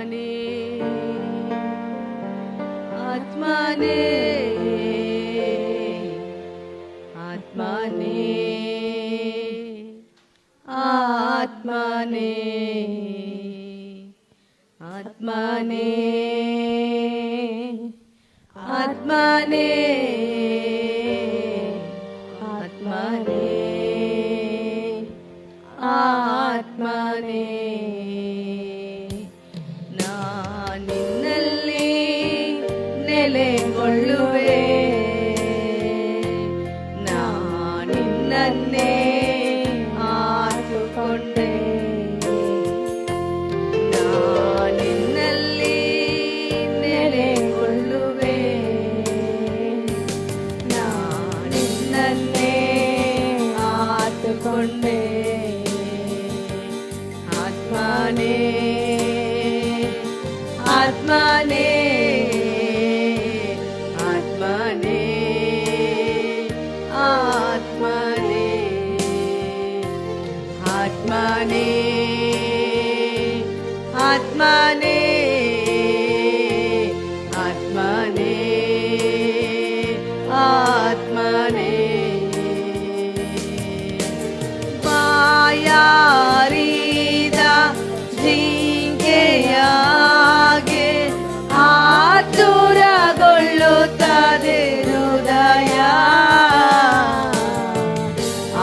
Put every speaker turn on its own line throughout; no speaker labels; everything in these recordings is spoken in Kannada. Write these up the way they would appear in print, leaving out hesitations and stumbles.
ಆತ್ಮನೇ ಆತ್ಮನೇ ಆತ್ಮನೇ ಆತ್ಮನೇ ಆತ್ಮನೇ ಆತ್ಮನೇ ಆತ್ಮನೇ ನಾನಿನ್ನಲ್ಲಿ ನೆಲೆಗೊಳ್ಳುವೆ, ನಾನಿನ್ನನ್ನೇ ಆತುಕೊಂಡೆ, ನಾನಿನ್ನಲ್ಲಿ ನೆಲೆಗೊಳ್ಳುವೆ, ನಾನಿನ್ನನ್ನೇ ಆತುಕೊಂಡೆ. ಆತ್ಮನೇ ಆತ್ಮನೇ ಆತ್ಮನೇ ಆತ್ಮನೇ ಆತ್ಮನೇ ಆತ್ಮನೇ ಆತ್ಮನೇ ಆತ್ಮನೇ ಬಾಯಾರಿದ ಜಿಂಕೆಯಾಗೆ ಆತುರಗೊಳ್ಳುತ್ತದೆ ಹೃದಯ,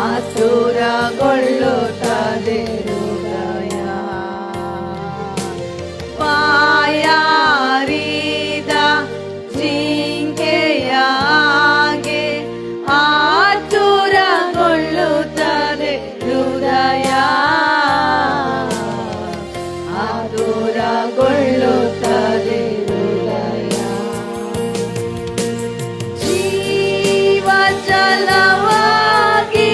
ಆತುರಗೊಳ್ಳುತ್ತದೆ ಹೃದಯ. ಬಾಯಾರಿದ ಜಿಂಕೆಯಾಗೆ ಆತುರಗೊಳ್ಳುತ್ತದೆ ಹೃದಯ, ಆತುರಗೊಳ್ಳುತ್ತದೆ ಹೃದಯ. ಜೀವ ಜಲವಾಗಿ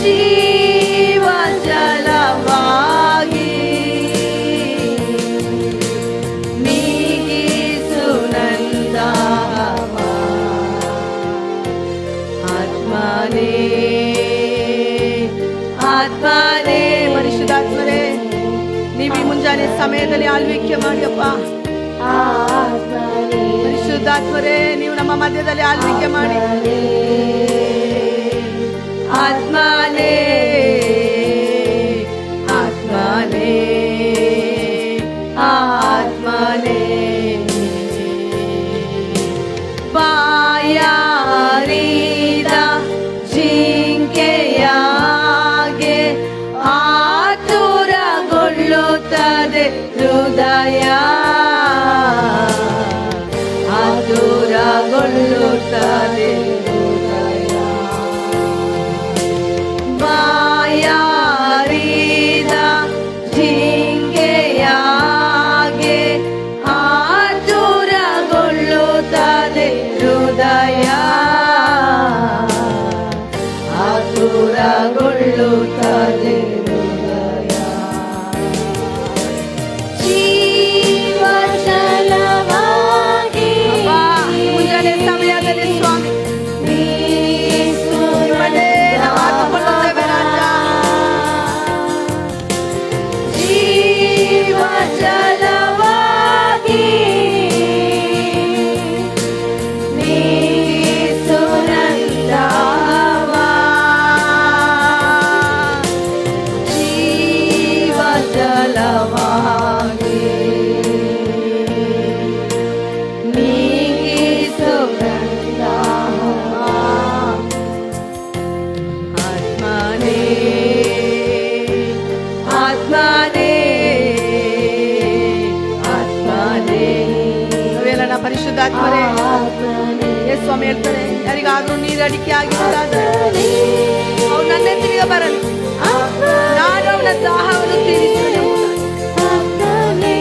ಜೀವ ಜಲವಾಗಿ ನೀಗಿಸು ನನ್ನ ಆತ್ಮನೇ ಆತ್ಮನೇ. ಪರಿಶುದ್ಧಾತ್ಮರೇ, ನೀವು ಈ ಮುಂಜಾನೆ ಸಮಯದಲ್ಲಿ ಆಳ್ವಿಕೆ ಮಾಡಿಯಪ್ಪ. ಪರಿಶುದ್ಧಾತ್ಮರೇ, ನೀವು ನಮ್ಮ ಮಧ್ಯದಲ್ಲಿ ಆಳ್ವಿಕೆ ಮಾಡಿ. ಆತ್ಮನೇ ಆತ್ಮನೇ ಆತ್ಮನೇ ಬಾಯಾರಿದ ಜಿಂಕೆಯಾಗೆ ಆತುರಗೊಳ್ಳುತ್ತದೆ ಹೃದಯ, ಆತುರಗೊಳ್ಳುತ್ತದೆ ಹೃದಯ. ಬಾಯಾರಿದ ಜಿಂಕೆಯಾಗೆ ಆತುರಗೊಳ್ಳುತ್ತದೆ ಹೃದಯ, ಆತುರಗೊಳ್ಳುತ್ತದೆ ಹೃದಯ. ಜೀವ ಜಲವಾಗಿ ಮುಂಜಾನೆ ಸಮಯದಲ್ಲಿ ಸ್ವಾಮಿ ನಿಮ್ಮನ್ನೇ ನಾವು ಆತುಕೊಳ್ಳುತ್ತೇವೆ ರಾಜ. ಜೀವ ಜಲವಾಗಿ ನೀಸು ನಂದವ, ಜೀವ ಜಲವಾಗಿ ನೀಗಿಸು ನಂದವ. ಆತ್ಮನೇ ಆತ್ಮನೇ ಆತ್ಮನೇ. ನಾವೆಲ್ಲ ಪರಿಶುದ್ಧಾತ್ಮರೇ, ಯೇಸು ಸ್ವಾಮಿ ಹೇಳ್ತಾರೆ, ಯಾರಿಗಾದ್ರೂ ನೀರು ಅಡಿಕೆ ಆಗಿದ್ದಾದ್ರೆ ಅವ್ರು ನನ್ನ ಎದುರಿಗೆ ಬರಲಿ, ನಾನು ಅವನ ದಾಹವನ್ನು ತೀರಿಸುವೆ. ಆತ್ಮನೇ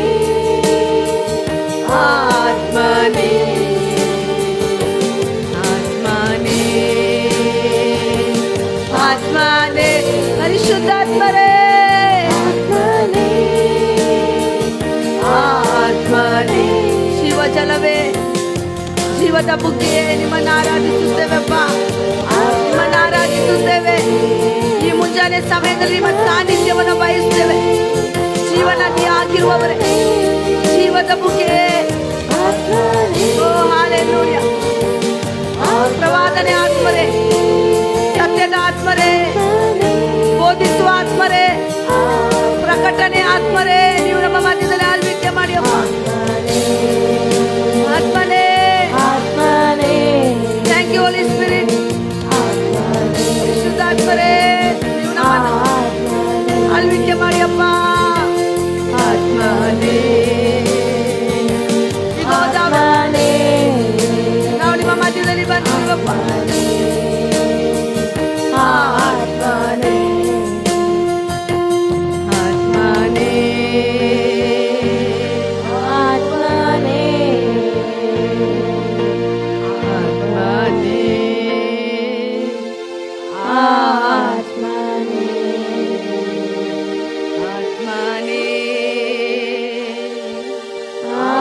ಆತ್ಮನೇ ಆತ್ಮನೇ. ಪರಿಶುದ್ಧಾತ್ಮರೇ, ಆತ್ಮನೇ ಶಿವ ಜಲವೇ, ಜೀವದ ಬುಗ್ಗೆ ನಿಮ್ಮನ್ನು ಆರಾಧಿಸುತ್ತೇವೆಪ್ಪ, ನಿಮ್ಮನ್ನು ಆರಾಧಿಸುತ್ತೇವೆ. ಈ ಮುಂಜಾನೆ ಸಮಯದಲ್ಲಿ ನಿಮ್ಮ ಸಾನ್ನಿಧ್ಯವನ್ನು ಬಯಸುತ್ತೇವೆ. ಜೀವನಕ್ಕೆ ಆಗಿರುವವರೇ, ಜೀವದ ಬುಗ್ಗೆ, ಓ ಹಾಲೆಲೂಯಾ. ಪ್ರವಾದನೆ ಆತ್ಮರೇ, ಸತ್ಯದ ಆತ್ಮರೇ, ಬೋಧಿಸುವ ಆತ್ಮರೇ, ಪ್ರಕಟಣೆ ಆತ್ಮರೇ, ನೀವು ನಮ್ಮ ಮಧ್ಯದಲ್ಲಿ ಆಳ್ವಿಕೆ ಮಾಡಿ ಅಪ್ಪ. ಆತ್ಮನೇ, ಥ್ಯಾಂಕ್ ಯು ಹೋಲಿ ಸ್ಪಿರಿಟ್. ಶುದ್ಧಾತ್ಮರೇ, ನೀವು ನಮ್ಮನ್ನು ಆಳ್ವಿಕೆ ಮಾಡಿ ಅಪ್ಪ. ಆತ್ಮನೇ, ನಾವು ನಿಮ್ಮ ಮಧ್ಯದಲ್ಲಿ ಬಂದಿರುವಪ್ಪ. ಆತ್ಮನೇ, ಆತ್ಮನೇ, ಆತ್ಮನೇ, ಆತ್ಮನೇ, ಆತ್ಮನೇ,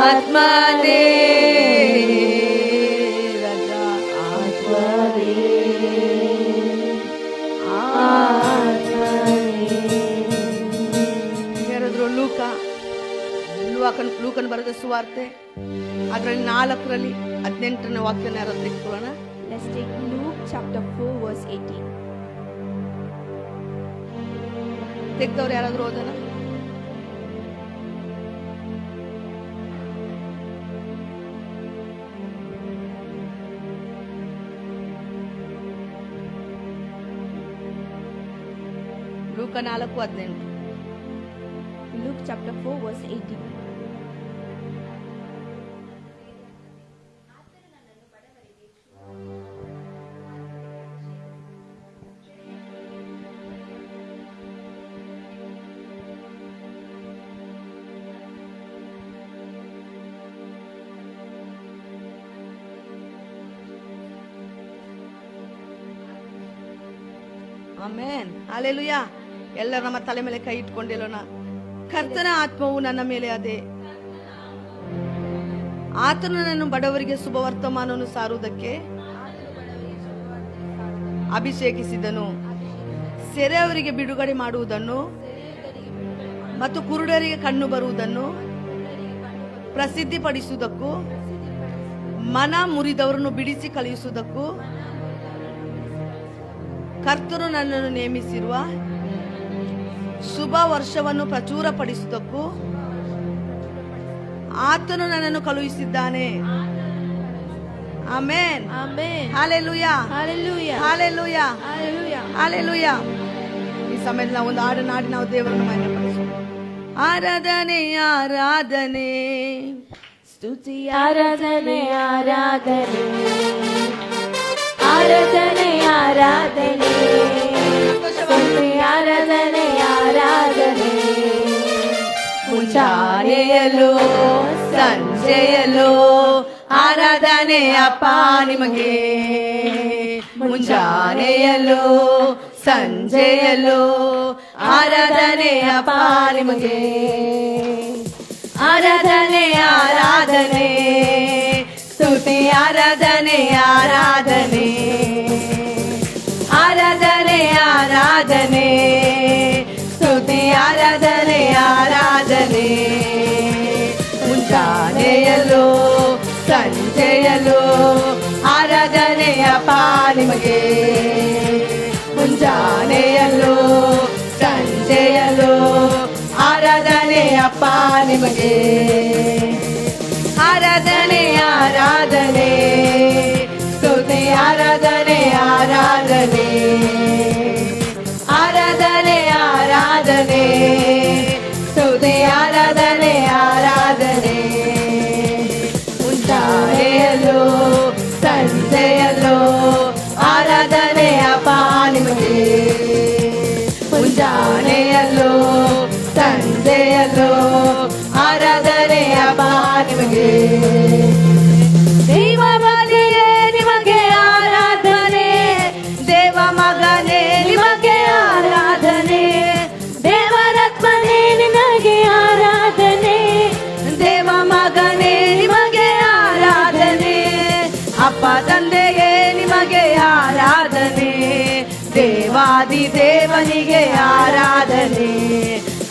ಆತ್ಮನೇ, ರಾಜಾ ಆತ್ಮನೇ, ಯಾರಾದ್ರೂ ಲೂಕನ್ ಬರೆದ ಸುವಾರ್ತೆ ಅದರಲ್ಲಿ 4ರಲ್ಲಿ 18ನೇ ವಾಕ್ಯನ ಯಾರಾದ್ರೂ ತೆಗೆದುಕೊಳ್ಳೋಣ.
Let's take Luke chapter 4 verse 18.
ತೆಗೆದವ್ರು ಯಾರಾದ್ರೂ ಓದೋಣ. ಲೂಕ 4:18.
Luke chapter 4 verse 18.
Amen, hallelujah. ಎಲ್ಲರೂ ನಮ್ಮ ತಲೆ ಮೇಲೆ ಕೈ ಇಟ್ಕೊಂಡಿರೋಣ. ಕರ್ತನ ಆತ್ಮವು ನನ್ನ ಮೇಲೆ ಅದೇ, ಆತನು ನನ್ನನ್ನು ಬಡವರಿಗೆ ಶುಭವರ್ತಮಾನವನ್ನು ಸಾರುವುದಕ್ಕೆ ಅಭಿಷೇಕಿಸಿದನು, ಸೆರೆಯವರಿಗೆ ಬಿಡುಗಡೆ ಮಾಡುವುದನ್ನು ಮತ್ತು ಕುರುಡರಿಗೆ ಕಣ್ಣು ಬರುವುದನ್ನು ಪ್ರಸಿದ್ಧಿಪಡಿಸುವುದಕ್ಕೂ, ಮನ ಮುರಿದವರನ್ನು ಬಿಡಿಸಿ ಕಳುಹಿಸುವುದಕ್ಕೂ ಕರ್ತನು ನನ್ನನ್ನು ನೇಮಿಸಿರುವ ಶುಭ ವರ್ಷವನ್ನು ಪ್ರಚುರಪಡಿಸುವುದಕ್ಕೂ ಆತನು ನನ್ನನ್ನು ಕಳುಹಿಸಿದ್ದಾನೆ. Amen,
amen,
hallelujah,
hallelujah,
hallelujah,
hallelujah,
hallelujah. ಈ ಸಮಯದಲ್ಲಿ ನಾವು ಒಂದು ಹಾಡನ್ನು ಹಾಡಿ ನಾವು ದೇವರನ್ನು ಮಹಿಮೆಪಡಿಸೋಣ. ಆರಾಧನೆ, ಆರಾಧನೆ,
ಸ್ತುತಿ, ಆರಾಧನೆ, ಆರಾಧನೆ, ಆರಾಧನೆ, ಆರಾಧನೆ, ಸ್ತುತಿ, ಆರಾಧನೆ, ಆರಾಧನೆ.
ಮುಂಜಾನೆಯಲ್ಲೂ ಸಂಜೆಯಲ್ಲೂ ಆರಾಧನೆ ಅಪ್ಪ ನಿಮಗೆ. ಮುಂಜಾನೆಯಲ್ಲೂ ಸಂಜೆಯಲ್ಲೂ ಆರಾಧನೆ ಅಪ್ಪ ನಿಮಗೆ. ಆರಾಧನೆ, ಆರಾಧನೆ, ಸ್ತುತಿ, ಆರಾಧನೆ, ಆರಾಧನೆ, ಆರಾಧನೆ, ಆರಾಧನೆ, ಸ್ತುತಿ, ಆರಾಧನೆ, ಆರಾಧನೆ. ಮುಂಜಾನೆಯಲ್ಲೂ ಸಂಜೆಯಲ್ಲೂ ಆರಾಧನೆ ಅಪ್ಪ ನಿಮಗೆ. ಮುಂಜಾನೆಯಲ್ಲೂ ಸಂಜೆಯಲ್ಲೂ ಆರಾಧನೆ ಅಪ್ಪ ನಿಮಗೆ. ಆರಾಧನೆ, ಆರಾಧನೆ, ಸ್ತುತಿ, ಆರಾಧನೆ, ಆರಾಧನೆ, ಆರಾಧನೆ, ಆರಾಧನೆ, ಸ್ತುತಿ, ಆರಾಧನೆ, ಆರಾಧನೆ. ಮುಂಜಾನೆಯಲ್ಲೂ ಸಂಜೆಯಲ್ಲೂ ಆರಾಧನೆ ಅಪ್ಪ ನಿಮಗೆ. ಮುಂಜಾನೆಯಲ್ಲೂ ಸಂಜೆಯಲ್ಲೂ ಆರಾಧನೆ ಅಪ್ಪ ನಿಮಗೆ. ದೇವ ಬಲಿಯೇ ನಿಮಗೆ ಆರಾಧನೆ, ದೇವ ಮಗನೇ ನಿಮಗೆ ಆರಾಧನೆ,
ದೇವರಾತ್ಮನೇ ನಿನಗೆ ಆರಾಧನೆ,
ದೇವ ಮಗನೇ ನಿಮಗೆ ಆರಾಧನೆ, ದೇವಾದಿ ದೇವನಿಗೆ ಆರಾಧನೆ,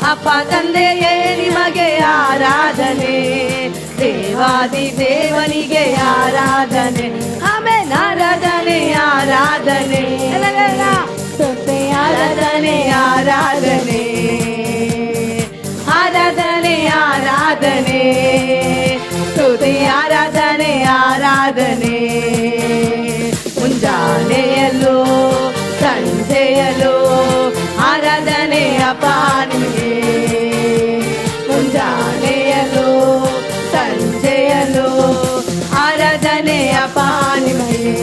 ಅಪ್ಪ ತಂದೆಯೇ ನಿಮಗೆ ಆರಾಧನೆ, ದೇವಾದಿ ದೇವನಿಗೆ ಆರಾಧನೆ, ಆಮೆನ್. ಆರಾಧನೆ ಆರಾಧನೆ ಸ್ತುತಿ ಆರಾಧನೆ ಆರಾಧನೆ ಆರಾಧನೆ ಆರಾಧನೆ ಸ್ತುತಿ ಆರಾಧನೆ ಆರಾಧನೆ. ಮುಂಜಾನೆಯಲ್ಲೂ ಸಂಜೆಯಲ್ಲೂ ಆರಾಧನೆ ಅಪ್ಪ ನಿಮಗೆ, ಮುಂಜಾನೆಯಲ್ಲೂ ಸಂಜೆಯಲ್ಲೂ ಆರಾಧನೆ ಅಪ್ಪ ನಿಮಗೆ.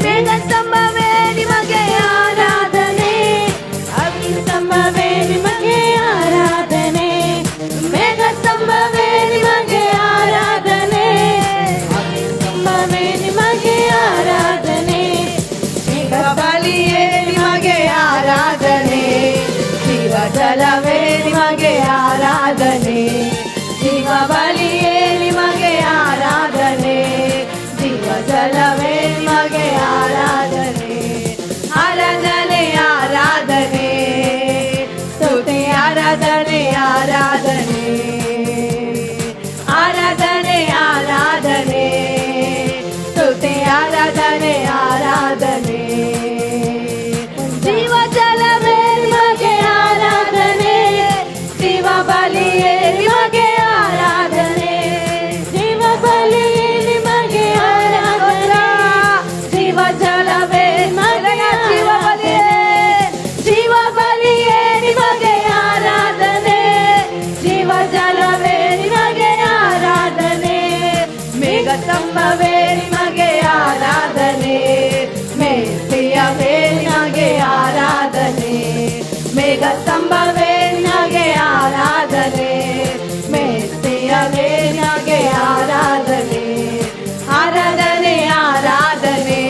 ಮೇಘ ಸ್ತಂಭವೇ ನಿಮಗೆ ಆರಾಧನೆ, ಅಗ್ನಿ ಸ್ತಂಭವೇ ನಿಮಗೆ ಆರಾಧನೆ, ಮೇಘ ಸ್ತಂಭವೇ ನಿಮಗೆ ಆರಾಧನೆ, ಅಗ್ನಿ ಸ್ತಂಭವೇ ನಿಮಗೆ ಆರಾಧನೆ, ಮೇಘ ಬಲಿಯೇ ನಿಮಗೆ ಆರಾಧನೆ, ಜೀವ ಜಲವೇ ನಿಮಗೆ ಆರಾಧನೆ, ಜೀವ ಬಲಿಯೇ ನಿಮಗೆ ಆರಾಧನೆ, ಜೀವ ಜಲವೇ ನಿಮಗೆ ಆರಾಧನೆ. ಆರಾಧನೆ ಆರಾಧನೆ ಸ್ತುತಿ ಆರಾಧನೆ ಆರಾಧನೆ ಆರಾಧನೆ ಆರಾಧನೆ ಸ್ತುತಿ ಆರಾಧನೆ ಆರಾಧನೆ. ಜೀವ ಜಲವೇ ನಿಮಗೆ ಆರಾಧನೆ, ಜೀವ ಬಲಿಯೇ ನಿಮಗೆ ಆರಾಧನೆ, ಜೀವ ಬಲಿಯೇ ನಿಮಗೆ ಆರಾಧನೆ, ಜೀವ ಜಲವೇ ಜೀವ ಬಲಿಯೇ, ಜೀವ ಬಲಿಯೇ ನಿಮಗೆ ಆರಾಧನೆ, ಜೀವ ಜಲವೇ ನಿಮಗೆ ಆರಾಧನೆ, ಮೇಘ ಸ್ತಂಭವೇ ನಿಮಗೆ ಆರಾಧನೆ, ಮೇಸಿಯವೇ ನಿಮಗೆ ಆರಾಧನೆ, ಮೇಘ ಸ್ತಂಭವೇ ನಿಮಗೆ ಆರಾಧನೆ, ಮೇಸಿಯವೇ ನಿಮಗೆ ಆರಾಧನೆ. ಆರಾಧನೆ ಆರಾಧನೆ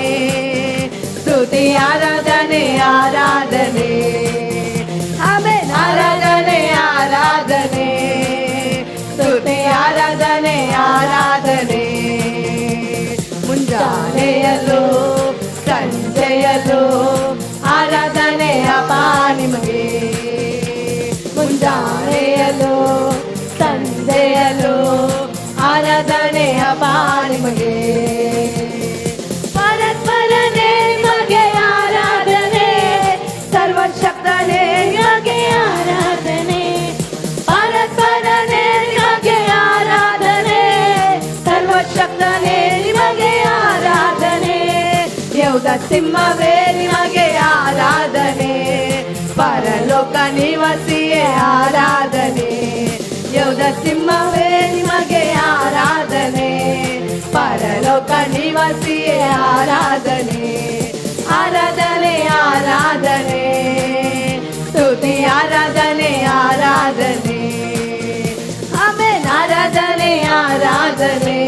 ಸ್ತುತಿ ಆರಾಧನೆ ಆರಾಧನೆ, ಆಮೆನ್. ಆರಾಧನೆ ಆರಾಧನೆ ಸ್ತುತಿ ಆರಾಧನೆ ಆರಾಧನೆ. ಮುಂಜಾನೆಯಲ್ಲೂ ಸಂಜೆಯಲ್ಲೂ ಆರಾಧನೆ ಅಪ್ಪ ನಿಮಗೆ, ಮುಂಜಾನೆಯಲ್ಲೂ ಸಂಜೆಯಲ್ಲೂ ಆರಾಧನೆ ಅಪ್ಪ ನಿಮಗೆ. ಪರಸ್ಪರನೇ ನಿಮಗೆ ಆರಾಧನೆ, ಸರ್ವಶಕ್ತನೇ ನಿಮಗೆ ಆರಾಧನೆ, ಪರಸ್ಪರನೇ ನಿಮಗೆ ಆರಾಧನೆ, ಸರ್ವಶಕ್ತನೇ ನಿಮಗೆ ಆರಾಧನೆ, ಯೌದ ಸಿಂಹವೇ ನಿಮಗೆ ಆರಾಧನೆ, ಪರಲೋಕ ನಿವಾಸಿಯೇ ಆರಾಧನೆ, ಯೌದ ಸಿಂಹವೇ ನಿಮಗೆ ಆರಾಧನೆ, ಪರಲೋಕ ನಿವಾಸಿಯೇ ಆರಾಧನೆ. ಆರಾಧನೆ ಆರಾಧನೆ ಸ್ತುತಿ ಆರಾಧನೆ ಆರಾಧನೆ, ಆಮೆನ್. ಆರಾಧನೆ ಆರಾಧನೆ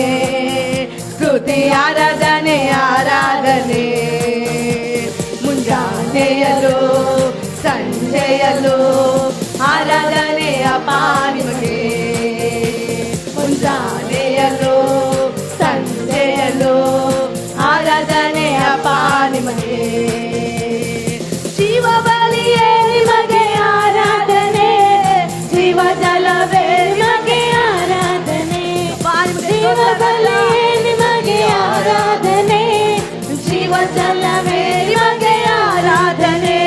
ಸ್ತುತಿ ಆರಾಧನೆ ಆರಾಧನೆ. ಮುಂಜಾನೆಯಲ್ಲೂ ಸಂಜೆಯಲ್ಲೂ ಆರಾಧನೆ ಅಪ್ಪ ನಿಮಗೆ, ಮುಂಜಾನೆಯಲ್ಲೂ ಸಂಜೆಯಲ್ಲೂ ಆರಾಧನೆ ಅಪ್ಪ ನಿಮಗೆ. ಜೀವ ಬಲಿಯೇ ನಿಮಗೆ ಆರಾಧನೆ, ಜೀವ ಜಲವೇ ನಿಮಗೆ ಆರಾಧನೆ, ಜೀವ ಬಲಿಯೇ ನಿಮಗೆ ಆರಾಧನೆ, ಜೀವ ಜಲವೇ ನಿಮಗೆ ಆರಾಧನೆ,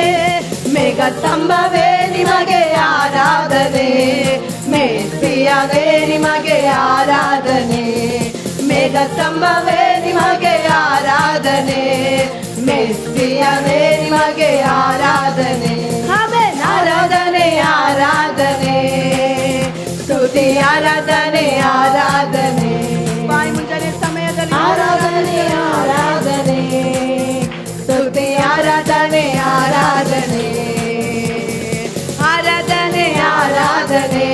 ಮೇಘ ಸ್ತಂಭವೇ ನಿಮಗೆ ಆರಾಧನೆ, ಮೇಸಿಯವೇ ನಿಮಗೆ ಆರಾಧನೆ, ಮೇಘ ಸ್ತಂಭವೇ ನಿಮಗೆ ಆರಾಧನೆ, ಮೆಸ್ಸಿಯವೇ ನಿಮಗೆ ಆರಾಧನೆ, ಆಮೆನ್. ಆರಾಧನೆ ಆರಾಧನೆ ಸ್ತುತಿ ಆರಾಧನೆ ಆರಾಧನೆ. ಬಾಯಿ ಮುಂಜಾನೆ ಸಮಯದಲ್ಲಿ ಆರಾಧನೆ ಆರಾಧನೆ ಸ್ತುತಿ ಆರಾಧನೆ ಆರಾಧನೆ ಆರಾಧನೆ ಆರಾಧನೆ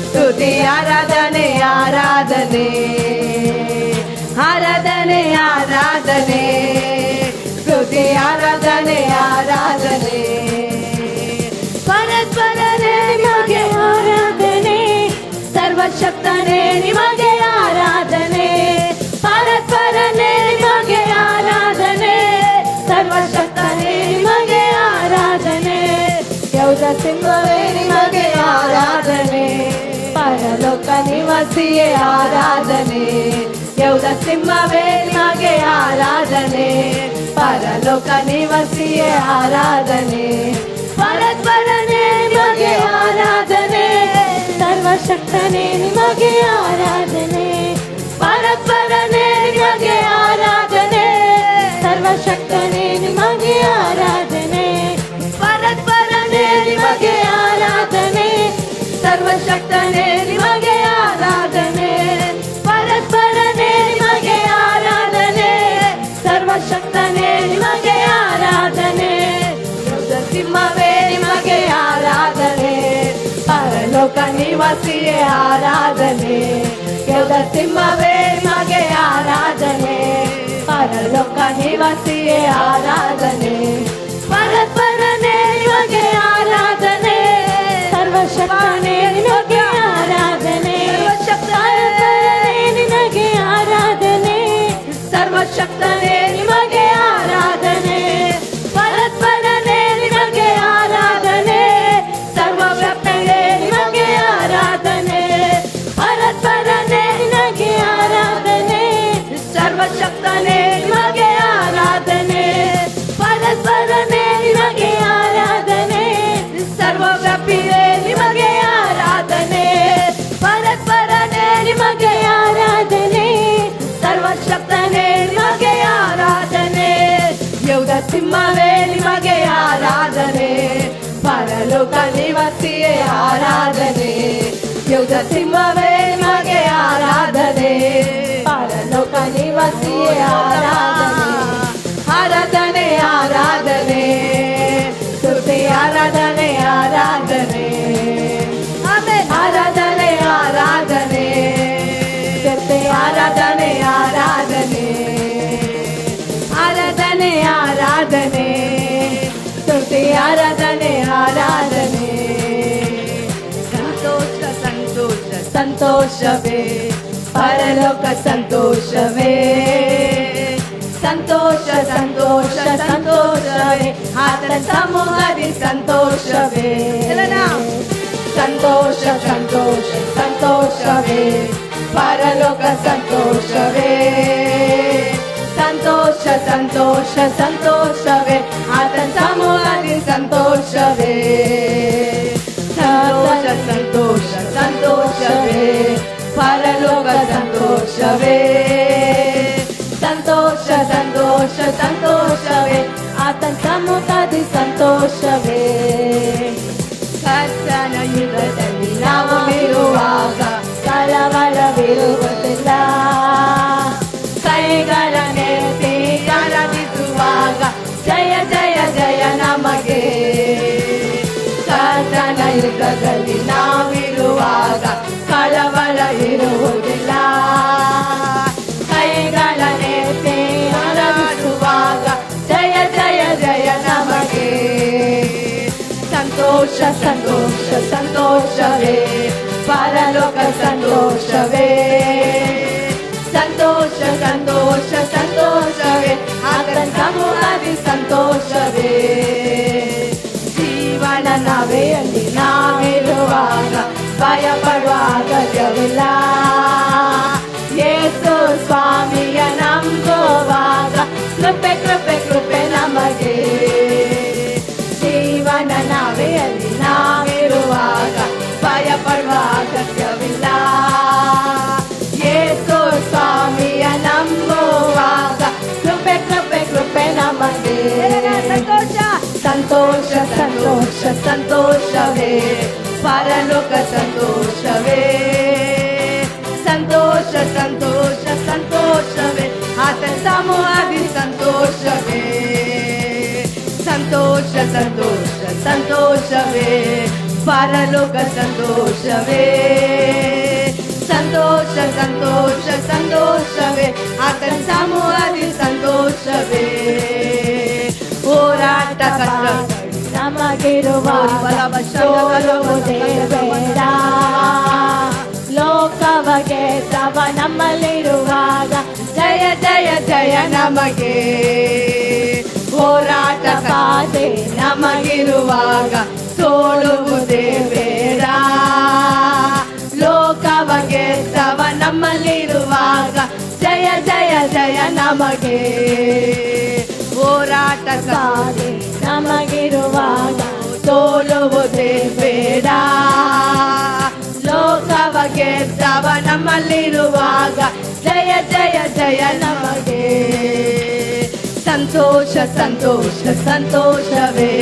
ಸ್ತುತಿ ಆರಾಧನೆ ಆರಾಧನೆ ಆರಾಧನೆ ಆರಾಧನೆ ಸ್ತುತಿ ಆರಾಧನೆ ಆರಾಧನೆ. ಪರಸ್ಪರನೇ ನಿಮಗೆ ಆರಾಧನೆ, ಸರ್ವಶಕ್ತನೇ ನಿಮಗೆ ಆರಾಧನೆ, ಪರಸ್ಪರನೇ ನಿಮಗೆ ಆರಾಧನೆ, ಸರ್ವಶಕ್ತನೇ
ಸಿಂಹವೇ ನಿಮಗೆ ಆರಾಧನೆ, ಪರಲೋಕ ನಿವಾಸಿಯೇ ಆರಾಧನೆ. ಯೌದ ಸಿಂಹವೇ ನಿಮಗೆ ಆರಾಧನೆ, ಪರಲೋಕ ನಿವಾಸಿಯೇ ಆರಾಧನೆ. ಪರಸ್ಪರನೇ ನಿಮಗೆ ಆರಾಧನೆ, ಸರ್ವಶಕ್ತನೇ ನಿಮಗೆ ಆರಾಧನೆ. ಪರಸ್ಪರನೇ ನಿಮಗೆ ಆರಾಧನೆ, ಸರ್ವಶಕ್ತನೇ ನಿಮಗೆ ಆರಾಧನೆ. ಪರಸ್ಪರನೇ ನಿಮಗೆ ಆರಾಧನೆ, ಸರ್ವಶಕ್ತನೇ ನಿಮಗೆ ಆರಾಧನೆ. ಪರಸ್ಪರನೇ ನಿಮಗೆ ಆರಾಧನೆ, ಸರ್ವಶಕ್ತನೇ ನಿಮಗೆ ಆರಾಧನೆ. ಸಿಂಹವೇ ನಿಮಗೆ ಆರಾಧನೆ, ಪರಲೋಕ ನಿವಾಸಿಯೇ ಆರಾಧನೆ. ಯೌದ ಸಿಂಹವೇ ನಿಮಗೆ ಆರಾಧನೆ, ಪರಲೋಕ ನಿವಾಸಿಯೇ ಆರಾಧನೆ. ಪರಸ್ಪರನೇ ನಿಮಗೆ ಆರಾಧನೆ, ಸರ್ವಶಕ್ತನೇ ನಿಮಗೆ ಆರಾಧನೆ. ಸರ್ವಶಕ್ತನೇ ನಿಮಗೆ ಆರಾಧನೆ, ಸರ್ವಶಕ್ತನೇ ನಿಮಗೆ ಆರಾಧನೆ. ಪರಸ್ಪರನೇ ನಿಮಗೆ ಆರಾಧನೆ, ಸರ್ವವ್ಯಾಪನೇ ನಿಮಗೆ ಆರಾಧನೆ. ಪರಸ್ಪರನೇ ನಿಮಗೆ ಆರಾಧನೆ, ಸರ್ವಶಕ್ತನೇ ನಿಮಗೆ ಆರಾಧನೆ. ಪರಸ್ಪರನೇ ನಿಮಗೆ ಆರಾಧನೆ, ಸರ್ವವ್ಯಾಪಿಯೇ ನಿಮಗೆ ಆರಾಧನೆ. ಪರಸ್ಪರನೇ ನಿಮಗೆ ಆರಾಧನೆ, ಸರ್ವಶಕ್ತನೇ ನಿಮಗೆ ಆರಾಧನೆ. ಯೌದ ಸಿಂಹವೇ ನಿಮಗೆ ಆರಾಧನೆ, ಪರಲೋಕ ನಿವಾಸಿಯೇ ಆರಾಧನೆ. ಯೌದ ಸಿಂಹವೇ ನಿಮಗೆ ಆರಾಧನೆ, ಪರಲೋಕ ನಿವಾಸಿಯೇ ಆರಾಧನೆ. ಆರಾಧನೆ ಆರಾಧನೆ, ಸ್ತುತಿ ಆರಾಧನೆ ಆರಾಧನೆ. ಆರಾಧನೆ ಆರಾಧನೆ, ಸ್ತುತಿ ಆರಾಧನೆ ಆರಾಧನೆ. ಆರಾಧನೆ ಆರಾಧನೆ, ಸ್ತುತಿ ಆರಾಧನೆ ಆರಾಧನೆ.
ಸಂತೋಷ ಸಂತೋಷ
ಸಂತೋಷವೇ ಪರಲೋಕ ಸಂತೋಷವೇ. ಸಂತೋಷ ಸಂತೋಷ ಸಂತೋಷವೇ ಆತನ ಸಮೂಹದಿ ಸಂತೋಷವೇ. ಸಂತೋಷ ಸಂತೋಷ ಸಂತೋಷವೇ ಪರಲೋಕ ಸಂತೋಷವೇ. ಸಂತೋಷ ಸಂತೋಷ ಸಂತೋಷವೇ ಆತನ ಸಮೂಹದಿ ಸಂತೋಷವೇ. ಸಂತೋಷ ಸಂತೋಷ ಸಂತೋಷವೇ ಪರಲೋಕ ಸಂತೋಷವೇ. ಸಂತೋಷ ಸಂತೋಷ ಸಂತೋಷವೇ ಆತನ ಸಮ್ಮುಖದಿ ಸಂತೋಷವೇ. ಕರ್ತನ ಯುದ್ಧದಲ್ಲಿ ನಾವು ಇರುವಾಗ ಕಳವಳವಿರುವುದಿಲ್ಲ. ಕೈಗಳನ್ನೆತ್ತಿ ಆರಾಧಿಸುವಾಗ ಜಯ ಜಯ ಜಯ ನಮಗೆ. ಕರ್ತನ ಯುದ್ಧದಲ್ಲಿ ನಾವಿರುವಾಗ ಕಳವಳ ಇರುವುದಿಲ್ಲ. ಕೈಗಳನ್ನೆತ್ತಿ ಆರಾಧಿಸುವಾಗ ಜಯ ಜಯ ಜಯ ನಮಗೆ. ಸಂತೋಷ ಸಂತೋಷ ಸಂತೋಷವೇ ಪರಲೋಕ ಸಂತೋಷವೇ. ಸಂತೋಷ ಸಂತೋಷ ಸಂತೋಷವೇ ಆತನ ಸಮೂಹದಿ ಸಂತೋಷವೇ. ಜೀವನ ನವೆಯಲ್ಲಿ ನಾವಿರುವಾಗ ಭಯ ಪಡುವ ಅಗತ್ಯವಿಲ್ಲ. ಯೇಸು ಸ್ವಾಮಿಯ ನಂಬುವಾಗ ಕೃಪೆ ಕೃಪೆ ಕೃಪೆ ನಮಗೆ. ಜೀವನ ನಾವೆಯಲ್ಲಿ ನಾವಿರುವಾಗ ಭಯ ಪಡುವ ಅಗತ್ಯವಿಲ್ಲ. ಯೇಸು ಸ್ವಾಮಿಯ ನಂಬುವಾಗ ಕೃಪೆ ಕೃಪೆ ಕೃಪೆ ನಮಗೆ. ಸಂತೋಷ ಸಂತೋಷ ಸಂತೋಷವೇ ಪರಲೋಕ ಸಂತೋಷವೇ. ಸಂತೋಷ ಸಂತೋಷ ಸಂತೋಷವೇ ಆತನ ಸಮೂಹದಿ ಸಂತೋಷವೇ. ಸಂತೋಷ ಸಂತೋಷ ಸಂತೋಷವೇ ಪರಲೋಕ ಸಂತೋಷವೇ. ಸಂತೋಷ ಸಂತೋಷ ಸಂತೋಷವೇ ಆತನ ಸಮೂಹದಿ ಸಂತೋಷವೇ. ಹೋರಾಟ ಕಷ್ಟ ನಮಗಿರುವಾಗ ಸೋಲುವುದೇ ಬೇಡ. ಲೋಕವಗೆ ತವ ನಮ್ಮಲ್ಲಿರುವಾಗ ಜಯ ಜಯ ಜಯ ನಮಗೆ. ಹೋರಾಟ ಬಾಧೆ ನಮಗಿರುವಾಗ ಸೋಲುವುದೇ ಬೇಡ. ಲೋಕವ ಗೆದ್ದವ ನಮ್ಮಲ್ಲಿರುವಾಗ ಜಯ ಜಯ ಜಯ ನಮಗೆ.
ಹೋರಾಟ
ಬಾಧೆ ನಮಗಿರುವಾಗ ಸೋಲುವುದೇ ಬೇಡ. ಲೋಕವ ಗೆದ್ದವ ನಮ್ಮಲ್ಲಿರುವಾಗ ಜಯ ಜಯ ಜಯ ನಮಗೆ. ಸಂತೋಷ ಸಂತೋಷ ಸಂತೋಷವೇ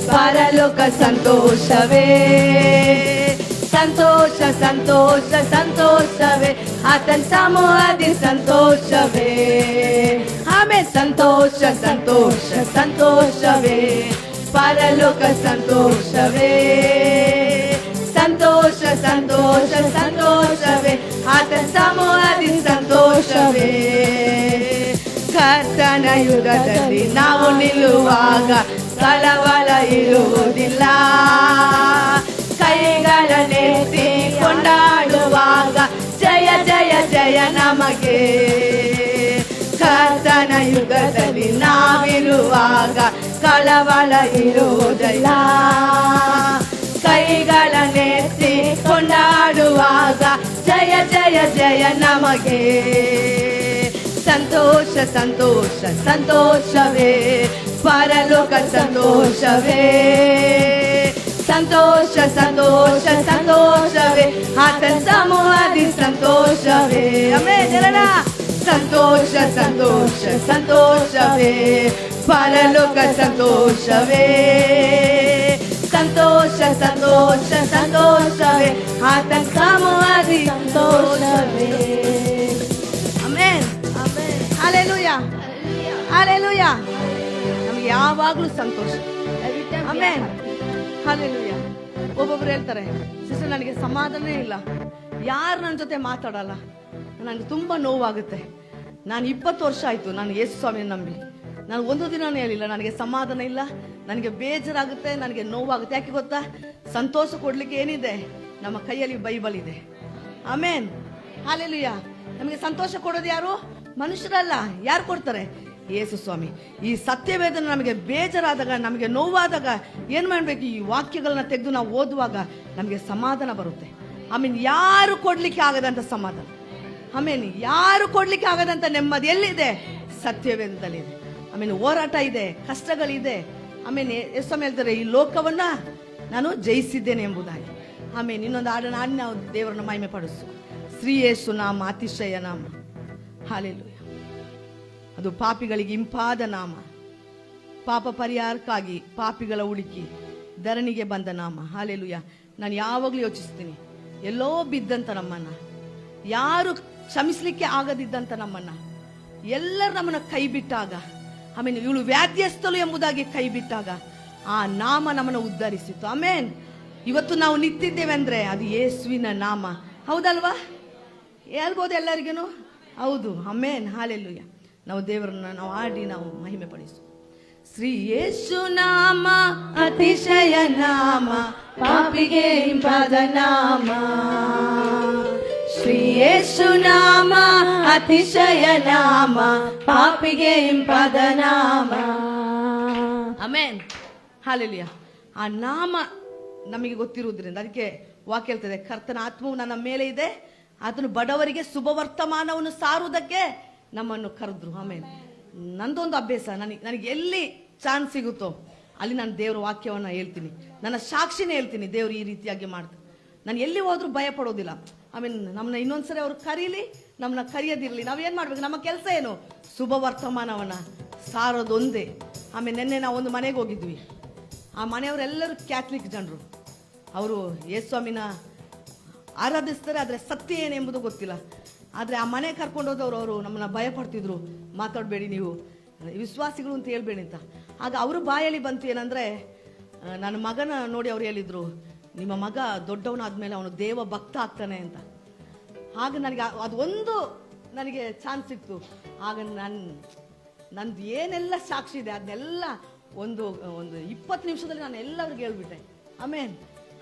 ಪರಲೋಕ ಸಂತೋಷವೇ. ಸಂತೋಷ ಸಂತೋಷ ಸಂತೋಷವೇ ಆತನ ಸಮೂಹದಿ ಸಂತೋಷವೇ. ಆಮೇಲೆ ಸಂತೋಷ ಸಂತೋಷ ಸಂತೋಷವೇ ಪರಲೋಕ ಸಂತೋಷವೇ. ಸಂತೋಷ ಸಂತೋಷ ಸಂತೋಷವೇ ಆತನ ಸಮೂಹದಿ ಸಂತೋಷವೇ. ಕರ್ತನ ಯುಗದಲ್ಲಿ ನಾವು ನಿಲ್ಲುವಾಗ ಕಳವಳ ಇರುವುದಿಲ್ಲ. ಕೈಗಳನ್ನೆತ್ತಿ ಕೊಂಡಾಡುವಾಗ ಜಯ ಜಯ ಜಯ ನಮಗೆ. ಕರ್ತನ ಯುಗದಲ್ಲಿ ನಾವಿರುವಾಗ ಕಳವಳ ಇರುವುದಿಲ್ಲ. ಕೈಗಳನ್ನೆತ್ತಿ ಕೊಂಡಾಡುವಾಗ ಜಯ ಜಯ ಜಯ ನಮಗೆ. ಸಂತೋಷ ಸಂತೋಷ ಸಂತೋಷವೇ ಪರಲೋಕ ಸಂತೋಷವೇ. ಸಂತೋಷ ಸಂತೋಷ ಸಂತೋಷವೇ ಆತನ ಸಮೂಹದಿ ಸಂತೋಷವೇ. ಆಮೇಲೆ ಸಂತೋಷ ಸಂತೋಷ ಸಂತೋಷವೇ ಪರಲೋಕ ಸಂತೋಷವೇ. ಸಂತೋಷ ಸಂತೋಷ ಸಂತೋಷವೇ ಆತನ ಸಮೂಹದಿ ಸಂತೋಷವೇ. ಆಮೆನ್. Hallelujah hallelujah. ನಮ್ಗೆ ಯಾವಾಗ್ಲೂ ಸಂತೋಷ. ಆಮೆನ್. ಹಲ್ಲೆಲೂಯಾ. ಒಬ್ಬೊಬ್ರು ಹೇಳ್ತಾರೆ, ಸಿಸ್ಟರ್ ನನಗೆ ಸಮಾಧಾನ ಇಲ್ಲ, ಯಾರು ನನ್ನ ಜೊತೆ ಮಾತಾಡಲ್ಲ, ನನಗೆ ತುಂಬಾ ನೋವಾಗುತ್ತೆ. ನಾನು 20 ವರ್ಷ ಆಯ್ತು ನಾನು ಯೇಸು ಸ್ವಾಮಿನ ನಂಬಿ, ನಾನು ಒಂದು ದಿನನೂ ಹೇಳಿಲ್ಲ ನನಗೆ ಸಮಾಧಾನ ಇಲ್ಲ, ನನಗೆ ಬೇಜಾರಾಗುತ್ತೆ, ನನಗೆ ನೋವಾಗುತ್ತೆ. ಯಾಕೆ ಗೊತ್ತಾ? ಸಂತೋಷ ಕೊಡ್ಲಿಕ್ಕೆ ಏನಿದೆ? ನಮ್ಮ ಕೈಯಲ್ಲಿ ಬೈಬಲ್ ಇದೆ. ಆಮೇನ್. ಹಲ್ಲೆಲೂಯಾ. ನಮಗೆ ಸಂತೋಷ ಕೊಡೋದು ಯಾರು? ಮನುಷ್ಯರಲ್ಲ. ಯಾರು ಕೊಡ್ತಾರೆ? ಯೇಸು ಸ್ವಾಮಿ. ಈ ಸತ್ಯವೇದನ ನಮಗೆ ಬೇಜಾರಾದಾಗ, ನಮಗೆ ನೋವಾದಾಗ ಏನ್ ಮಾಡ್ಬೇಕು? ಈ ವಾಕ್ಯಗಳನ್ನ ತೆಗೆದು ನಾವು ಓದುವಾಗ ನಮಗೆ ಸಮಾಧಾನ ಬರುತ್ತೆ. ಆಮೇಲೆ ಯಾರು ಕೊಡ್ಲಿಕ್ಕೆ ಆಗದಂತ ಸಮಾಧಾನ, ಆಮೇಲೆ ಯಾರು ಕೊಡ್ಲಿಕ್ಕೆ ಆಗದಂತ ನೆಮ್ಮದಿ ಎಲ್ಲಿದೆ? ಸತ್ಯವೇದದಲ್ಲಿದೆ. ಆಮೇಲೆ ಹೋರಾಟ ಇದೆ, ಕಷ್ಟಗಳಿದೆ. ಆಮೇಲೆ ಯೇಸು ಸ್ವಾಮಿ ಹೇಳ್ತಾರೆ, ಈ ಲೋಕವನ್ನ ನಾನು ಜಯಿಸಿದ್ದೇನೆ ಎಂಬುದಾಗಿ. ಆಮೇಲೆ ಇನ್ನೊಂದು ಹಾಡನ್ನ ಹಾಡಿ ನಾವು ದೇವರನ್ನ ಮಹಿಮೆ ಪಡಿಸು. ಶ್ರೀ ಯೇಸು ನಾಮ ಅತಿಶಯ ನಾಮ. ಹಲ್ಲೆಲೂಯಾ. ಅದು ಪಾಪಿಗಳಿಗೆ ಇಂಪಾದ ನಾಮ. ಪಾಪ ಪರಿಹಾರಕ್ಕಾಗಿ ಪಾಪಿಗಳ ಹುಡುಕಿ ಧರಣಿಗೆ ಬಂದ ನಾಮ. ಹಲ್ಲೆಲೂಯಾ. ನಾನು ಯಾವಾಗಲೂ ಯೋಚಿಸ್ತೀನಿ, ಎಲ್ಲೋ ಬಿದ್ದಂತ ನಮ್ಮನ್ನ, ಯಾರು ಕ್ಷಮಿಸ್ಲಿಕ್ಕೆ ಆಗದಿದ್ದಂತ ನಮ್ಮನ್ನ, ಎಲ್ಲರೂ ನಮ್ಮನ್ನ ಕೈ ಬಿಟ್ಟಾಗ, ಆಮೇಲೆ ಇವಳು ವ್ಯಾಧ್ಯಸ್ಥಳು ಎಂಬುದಾಗಿ ಕೈ ಬಿಟ್ಟಾಗ ಆ ನಾಮ ನಮ್ಮನ್ನು ಉದ್ಧರಿಸಿತು. ಆಮೇನ್. ಇವತ್ತು ನಾವು ನಿಂತಿದ್ದೇವೆ ಅಂದ್ರೆ ಅದು ಯೇಸುವಿನ ನಾಮ. ಹೌದಲ್ವಾ? ಹೇಳ್ಬೋದು ಎಲ್ಲರಿಗೂ? ಹೌದು. ಆಮೇನ್. ಹಲ್ಲೆಲೂಯಾ. ನಾವು ದೇವರನ್ನ ನಾವು ಆಡಿ ನಾವು ಮಹಿಮೆ ಪಡಿಸು. ಶ್ರೀ ಯೇಸು ನಾಮ ಅತಿಶಯ ನಾಮ, ಪಾಪಿಗೆ ಇಂಪಾದ ನಾಮ. ಶ್ರೀ ಯೇಸು ನಾಮ ಅತಿಶಯ ನಾಮ, ಪಾಪಿಗೆ ಇಂಪಾದ ನಾಮ. ಆಮೆನ್. ಹಲ್ಲೆಲೂಯಾ. ಆ ನಾಮ ನಮಗೆ ಗೊತ್ತಿರುವುದರಿಂದ ಅದಕ್ಕೆ ವಾಕ್ಯ ಹೇಳ್ತದೆ, ಕರ್ತನ ಆತ್ಮವು ನನ್ನ ಮೇಲೆ ಇದೆ, ಆತನು ಬಡವರಿಗೆ ಶುಭವರ್ತಮಾನವನ್ನು ಸಾರುವುದಕ್ಕೆ ನಮ್ಮನ್ನು ಕರೆದ್ರು. ಆಮೇಲೆ ನಂದೊಂದು ಅಭ್ಯಾಸ, ನನಗೆ ಎಲ್ಲಿ ಚಾನ್ಸ್ ಸಿಗುತ್ತೋ ಅಲ್ಲಿ ನಾನು ದೇವರ ವಾಕ್ಯವನ್ನ ಹೇಳ್ತೀನಿ, ನನ್ನ ಸಾಕ್ಷಿನೇ ಹೇಳ್ತೀನಿ. ದೇವರು ಈ ರೀತಿಯಾಗಿ ಮಾಡ್ತಾರೆ. ನಾನು ಎಲ್ಲಿ ಹೋದ್ರೂ ಭಯ ಪಡೋದಿಲ್ಲ. ಆಮೇಲೆ ನಮ್ಮನ್ನ ಇನ್ನೊಂದ್ಸರಿ ಅವ್ರು ಕರೀಲಿ, ನಮ್ಮನ್ನ ಕರೆಯೋದಿರಲಿ, ನಾವೇನ್ ಮಾಡ್ಬೇಕು? ನಮ್ಮ ಕೆಲಸ ಏನು? ಶುಭ ವರ್ತಮಾನವನ್ನ ಸಾರೋದೊಂದೇ. ಆಮೇಲೆ ನಿನ್ನೆ ನಾವು ಒಂದು ಮನೆಗೆ ಹೋಗಿದ್ವಿ. ಆ ಮನೆಯವರೆಲ್ಲರೂ ಕ್ಯಾಥಲಿಕ್ ಜನರು. ಅವರು ಯೇಸು ಸ್ವಾಮಿನ ಆರಾಧಿಸ್ತಾರೆ, ಆದರೆ ಸತ್ಯ ಏನೆಂಬುದು ಗೊತ್ತಿಲ್ಲ. ಆದರೆ ಆ ಮನೆ ಕರ್ಕೊಂಡು ಹೋದವರು ಅವರು ನಮ್ಮನ್ನ ಭಯ ಪಡ್ತಿದ್ರು, ಮಾತಾಡಬೇಡಿ ನೀವು ವಿಶ್ವಾಸಿಗಳು ಅಂತ ಹೇಳ್ಬೇಡಿ ಅಂತ. ಆಗ ಅವರು ಬಾಯಲ್ಲಿ ಬಂತು ಏನಂದ್ರೆ, ನನ್ನ ಮಗನ ನೋಡಿ ಅವ್ರು ಹೇಳಿದ್ರು, ನಿಮ್ಮ ಮಗ ದೊಡ್ಡವನಾದ್ಮೇಲೆ ಅವನು ದೇವ ಭಕ್ತ ಆಗ್ತಾನೆ ಅಂತ. ಆಗ ನನಗೆ ಅದೊಂದು ನನಗೆ ಚಾನ್ಸ್ ಸಿಕ್ತು. ಆಗ ನಂದು ಏನೆಲ್ಲ ಸಾಕ್ಷಿ ಇದೆ ಅದನ್ನೆಲ್ಲ ಒಂದು 20 ನಿಮಿಷದಲ್ಲಿ ನಾನು ಎಲ್ಲರಿಗೂ ಹೇಳ್ಬಿಟ್ಟೆ. ಆಮೇಲೆ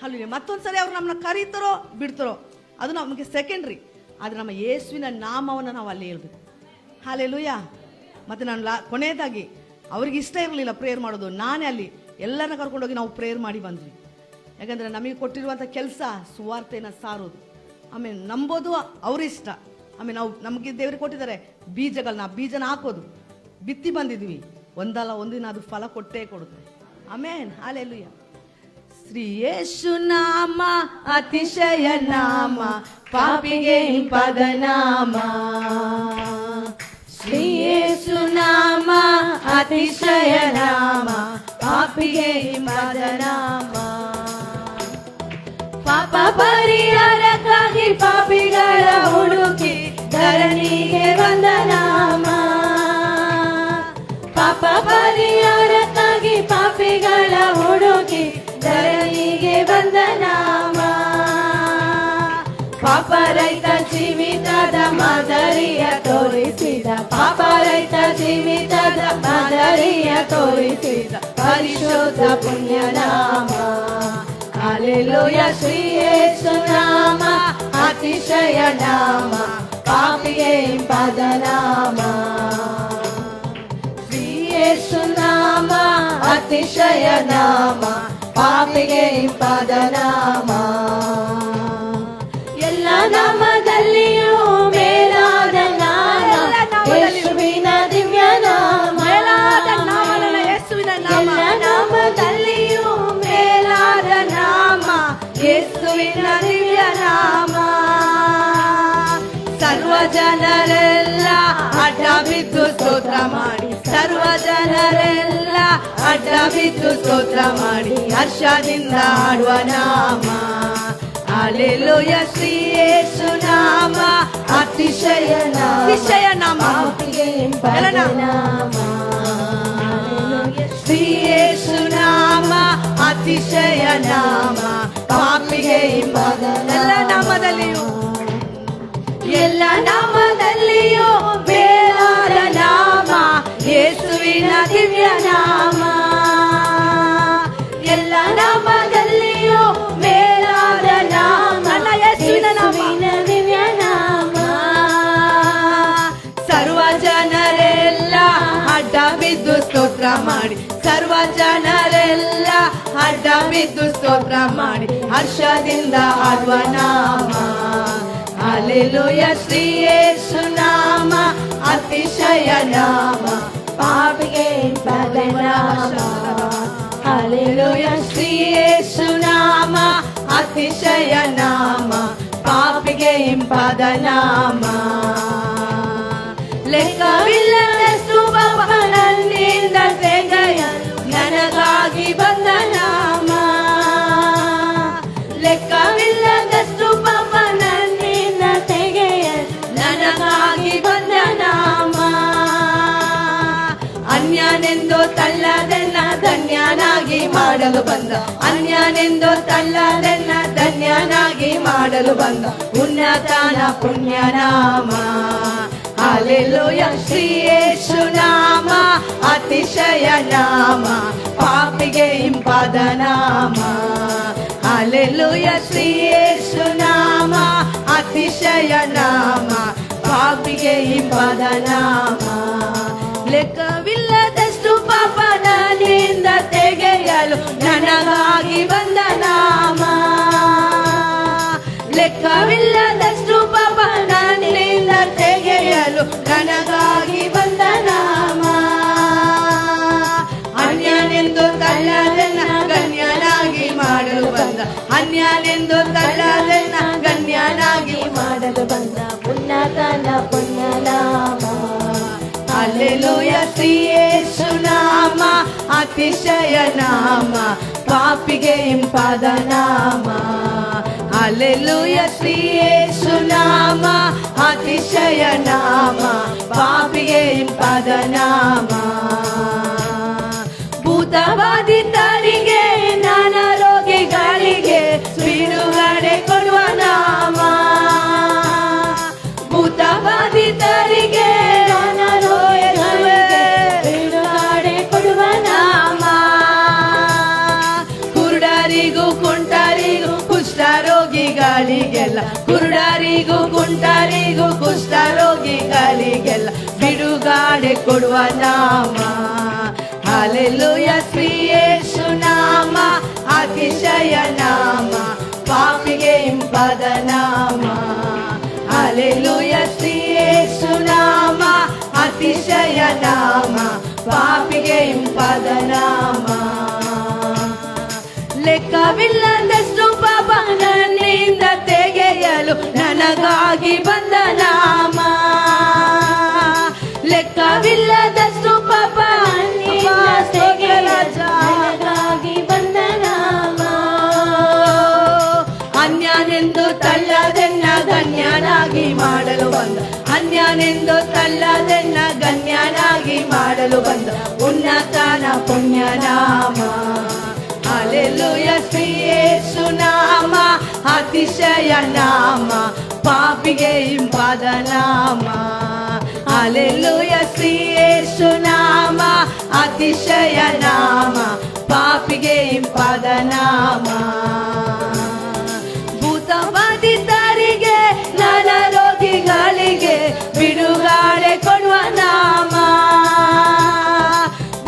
ಅಲ್ಲಿ ಮತ್ತೊಂದ್ಸರಿ ಅವ್ರು ನಮ್ಮನ್ನ ಕರೀತಾರೋ ಬಿಡ್ತಾರೋ ಅದು ನಮಗೆ ಸೆಕೆಂಡ್ರಿ. ಆದ್ರೆ ನಮ್ಮ ಯೇಸುವಿನ ನಾಮವನ್ನು ನಾವು ಅಲ್ಲಿ ಹೇಳ್ಬೇಕು. ಹಲ್ಲೆಲೂಯಾ. ಮತ್ತೆ ನಾನು ಕೊನೆಯದಾಗಿ
ಅವ್ರಿಗೆ ಇಷ್ಟ ಇರಲಿಲ್ಲ ಪ್ರೇಯರ್ ಮಾಡೋದು. ನಾನೇ ಅಲ್ಲಿ ಎಲ್ಲರನ್ನ ಕರ್ಕೊಂಡೋಗಿ ನಾವು ಪ್ರೇಯರ್ ಮಾಡಿ ಬಂದ್ವಿ. ಯಾಕಂದರೆ ನಮಗೆ ಕೊಟ್ಟಿರುವಂಥ ಕೆಲಸ ಸುವಾರ್ತೆಯನ್ನು ಸಾರೋದು, ಆಮೇಲೆ ನಂಬೋದು ಅವ್ರ ಇಷ್ಟ. ಆಮೇಲೆ ನಾವು ನಮಗೆ ದೇವರಿಗೆ ಕೊಟ್ಟಿದ್ದಾರೆ ಬೀಜಗಳನ್ನ, ಬೀಜನ ಹಾಕೋದು, ಬಿತ್ತಿ ಬಂದಿದ್ವಿ. ಒಂದಲ್ಲ ಒಂದಿನ ಅದು ಫಲ ಕೊಟ್ಟೇ ಕೊಡುತ್ತೆ. ಆಮೇನ್, ಹಲ್ಲೆಲೂಯಾ. ಶ್ರೀ ಯೇಸು ನಾಮ ಅತಿಶಯ ನಾಮ, ಪಾಪಿಗೆ ಹಿಂಪಾದ ನಾಮ. ಶ್ರೀ ಯೇಸು ನಾಮ ಅತಿಶಯ ನಾಮ, ಪಾಪಿಗೆ ಹಿಂಪಾದ ನಾಮ. ಪಾಪ ಪರಿಹಾರಕ್ಕಾಗಿ ಪಾಪಿಗಳ ಹುಡುಕಿ ಧರಣಿಗೆ ಬಂದ ನಾಮ. ಪಾಪ ಪರಿಹಾರಕ್ಕಾಗಿ ಪಾಪಿಗಳ ಹುಡುಕಿ ಧರಣಿಗೆ ಬಂದ ನಾಮ. ಪಾಪರಹಿತ ಜೀವಿತದ ಮಾದರಿಯ ತೋರಿಸಿದ, ಪಾಪರಹಿತ ಜೀವಿತದ ಮಾದರಿಯ ತೋರಿಸಿದ ಪರಿಶುದ್ಧ ಪುಣ್ಯ ನಾಮ. ಹಲ್ಲೆಲೂಯಾ. ಶ್ರೀ ಯೇಸು ನಾಮ ಅತಿಶಯ ನಾಮ, ಪಾಪಿಗೆ ಹಿಂಪಾದ ನಾಮ. ಶ್ರೀ ಯೇಸು ನಾಮ ಅತಿಶಯ ನಾಮ, ಪಾಪಿಗೆ ಹಿಂಪಾದ ನಾಮ. ಎಲ್ಲ ನಾಮದಲ್ಲಿಯೂ ಮೇಲಾದ ನಾಮ ಯೇಸುವಿನ ದಿವ್ಯ ನಾಮ. ಎಲ್ಲ ನಾಮದಲ್ಲಿಯೂ ಮೇಲಾದ ನಾಮ ಯೇಸುವಿನ ದಿವ್ಯ ನಾಮ. ಸರ್ವ ಜನರೆಲ್ಲ ಅಡ್ಡ ಬಿದ್ದು ಸ್ತೋತ್ರ ಮಾಡಿ, ಸರ್ವ ಜನರೆಲ್ಲ ಅಡ್ಡ ಬಿದ್ದು ಸ್ತೋತ್ರ ಮಾಡಿ ಹರ್ಷದಿಂದ ಹಾಡುವ ನಾಮ. ಹಲ್ಲೆಲೂಯಾ. ಶ್ರೀ ಯೇಸು ನಾಮ ಅತಿಶಯ ನಾಮ, ಅತಿಶಯ ನಾಮ, ಪಾಪಿಗೆ ಹಿಂಪಾದ ನಾಮ. ಶ್ರೀ ಯೇಸು ನಾಮ ಅತಿಶಯ ನಾಮ, ಪಾಪಿಗೆ ಹಿಂಪಾದ. ಎಲ್ಲ ನಾಮದಲ್ಲಿಯೂ, ಎಲ್ಲ ನಾಮದಲ್ಲಿಯೂ ಮೇಲಾದ ನಾಮ ಯೇಸುವಿನ ದಿವ್ಯ ನಾಮ. ಎಲ್ಲ ನಾಮದಲ್ಲಿಯೂ ಮೇಲಾದ ನಾಮ ಯೇಸುವಿನ ದಿವ್ಯ ನಾಮ. ಸರ್ವ ಜನರೆಲ್ಲ ಅಡ್ಡ ಬಿದ್ದು ಸ್ತೋತ್ರ ಮಾಡಿ, ಸರ್ವ ಜನರೆಲ್ಲ ಅಡ್ಡ ಬಿದ್ದು ಸ್ತೋತ್ರ ಮಾಡಿ ಹರ್ಷದಿಂದ ಹಾಡುವ ನಾಮ. ಹಲ್ಲೆಲೂಯಾ. ಶ್ರೀ ಯೇಸು ನಾಮ ಅತಿಶಯ ನಾಮ, ಪಾಪಿಗೆ ಹಿಂಪಾದ ನಾಮ. ಹಲ್ಲೆಲೂಯಾ. ಶ್ರೀ ಯೇಸು ನಾಮ ಅತಿಶಯ ನಾಮ, ಪಾಪಿಗೆ ಹಿಂಪಾದ ನಾಮ. ಲೆಕ್ಕವಿಲ್ಲದಷ್ಟು ಪಾಪ ನನ್ನಿಂದ ತೆಗೆಯಲು ನನಗಾಗಿ ಬಂದ ನಾಮ. ಲೆಕ್ಕವಿಲ್ಲದಷ್ಟು ಪಾಪ ನನ್ನಿಂದ ತೆಗೆಯಲು ನನಗಾಗಿ ಬಂದ ನಾಮ. ಅನ್ಯನೆಂದು ತಳ್ಳದೆನ್ನ ಧನ್ಯನಾಗಿ ಮಾಡಲು ಬಂದ, ಅನ್ಯನೆಂದು ತಳ್ಳದೆನ್ನ ಧನ್ಯನಾಗಿ ಮಾಡಲು ಬಂದ ಉನ್ನತನ ಪುಣ್ಯ ನಾಮ. ಹಲ್ಲೆಲೂಯಾ. ಶ್ರೀ ಯೇಸು ನಾಮ ಅತಿಶಯ ನಾಮ, ಪಾಪಿಗೆ ಹಿಂಪಾದ ನಾಮ. ಹಲ್ಲೆಲೂಯಾ. ಶ್ರೀ ಯೇಸು ನಾಮ ಅತಿಶಯ ನಾಮ, ಪಾಪಿಗೆ ಹಿಂಪಾದ ನಾಮ. ಲೆಕ್ಕವಿಲ್ಲದಷ್ಟು ಪಾಪ ನನ್ನಿಂದ ತೆಗೆಯಲು ನನಗಾಗಿ ಬಂದ ನಾಮ. ಲೆಕ್ಕವಿಲ್ಲದಷ್ಟು ಪಾಪ ನನ್ನಿಂದ ತೆಗೆಯಲು ನನಗಾಗಿ ಬಂದ ನಾಮ. ಅನ್ಯನೆಂದು ತಳ್ಳದೆನ್ನ ಗಣ್ಯನಾಗಿ ಮಾಡಲು ಬಂದ, ಅನ್ಯನೆಂದು ತಳ್ಳದೆನ್ನ ಗಣ್ಯನಾಗಿ ಮಾಡಲು ಬಂದ ಉನ್ನತನ ಪುಣ್ಯ ನಾಮ. ಹಲ್ಲೆಲೂಯಾ. ಶ್ರೀ ಯೇಸು ನಾಮ ಅತಿಶಯ ನಾಮ, ಪಾಪಿಗೆ ಹಿಂಪಾದ ನಾಮ. ಹಲ್ಲೆಲೂಯಾ. ಶ್ರೀ ಯೇಸು ನಾಮ ಅತಿಶಯ ನಾಮ, ಪಾಪಿಗೆ ಹಿಂಪಾದ ನಾಮ. ಭೂತಬಾಧಿತರಿಗೆ ನಾನಾ ರೋಗಿಗಳಿಗೆ ಬಿಡುಗಡೆ ಕೊಡುವ ನಾಮ. ಭೂತಬಾಧಿತರಿಗೆ ನಾನಾ ರೋಗಿಗಳಿಗೆ ಬಿಡುಗಡೆ ಕೊಡುವ ನಾಮ. ಕುರುಡರಿಗೂ ಕುಂಟರಿಗೂ ಕುಷ್ಠರೋಗಿಗಳಿಗೆಲ್ಲ, ಕುರುಡರಿಗೂ ಕುಂಟರಿಗೂ ಕುಷ್ಠರೋಗಿಗಳಿಗೆಲ್ಲ ಬಿಡುಗಡೆ ಕೊಡುವ ನಾಮ.
ಹಾಲೆಲೂಯ ಶ್ರೀ ಯೇಸು ನಾಮ ಅತಿಶಯ ನಾಮ ಪಾಪಿಗೆ ಇಂಪಾದ ನಾಮ ಹಾಲೆಲೂಯ ಶ್ರೀ ಯೇಸು ನಾಮ ಅತಿಶಯ ನಾಮ ಪಾಪಿಗೆ ಇಂಪಾದ ನಾಮ ಲೆಕ್ಕವಿಲ್ಲದಷ್ಟು ಪಾಪ ನನ್ನಿಂದ ತೆಗೆಯಲು ನನಗಾಗಿ ಬಂದ ನಾಮ ಲೆಕ್ಕವಿಲ್ಲದಷ್ಟು ಪಾಪ ನನಗಾಗಿ ಬಂದ ನಾಮ ಅನ್ಯನೆಂದು ತಳ್ಳದೆನ್ನ ಗಣ್ಯನಾಗಿ ಮಾಡಲು ಬಂದ ಅನ್ಯನೆಂದು ತಳ್ಳದೆನ್ನ ಗಣ್ಯನಾಗಿ ಮಾಡಲು ಬಂದ ಉನ್ನತನ ಪುಣ್ಯ ನಾಮ ಹಾಲೆಲೂಯ ಶ್ರೀ ಯೇಸು ನಾಮ ಅತಿಶಯ ನಾಮ ಪಾಪಿಗೆ ಇಂಪಾದ ನಾಮ ಹಾಲೆಲೂಯ ಶ್ರೀ ಯೇಸು ನಾಮ ಅತಿಶಯ ನಾಮ ಪಾಪಿಗೆ ಇಂಪಾದ ನಾಮ ಭೂತಬಾಧಿತರಿಗೆ ನರ ರೋಗಿಗಳಿಗೆ ಬಿಡುಗಡೆ ಕೊಡುವ ನಾಮ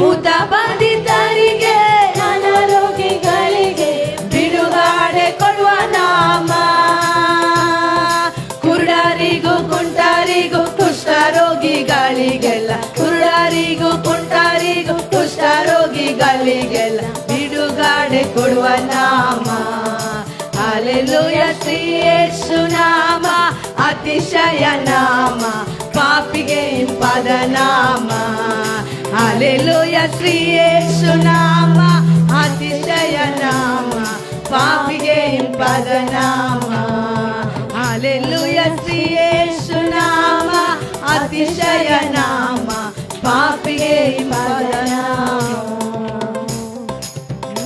ಭೂತಬಾಧಿತರಿಗೆ ನರ ರೋಗಿಗಳಿಗೆ ಬಿಡುಗಡೆ ಕೊಡುವ ನಾಮ ಕುರುಡರಿಗೂ ಕುಂಟರಿಗೂ ಕುಷ್ಠರೋಗಿಗಳಿಗೆಲ್ಲ ಕುರುಡರಿಗೂ ಕುಂಟರಿಗೂ ಕುಷ್ಠರೋಗಿಗಳಿಗೆಲ್ಲ ಬಿಡುಗಡೆ ಕೊಡುವ ನಾಮ ಹಾಲೆಲೂಯ ಶ್ರೀ ಯೇಸು ನಾಮ ಅತಿಶಯ ನಾಮ ಪಾಪಿಗೆ ಇಂಪಾದ ನಾಮ ಹಾಲೆಲೂಯ ಶ್ರೀ ಯೇಸು ನಾಮ ಅತಿಶಯ ನಾಮ ಪಾಪಿಗೆ ಇಂಪಾದ ನಾಮ ಹಾಲೆಲೂಯ ಶ್ರೀ ಯೇಸು ನಾಮ ಅತಿಶಯ ನಾಮ ಪಾಪಿಗೆ ಇಂಪಾದ ನಾಮ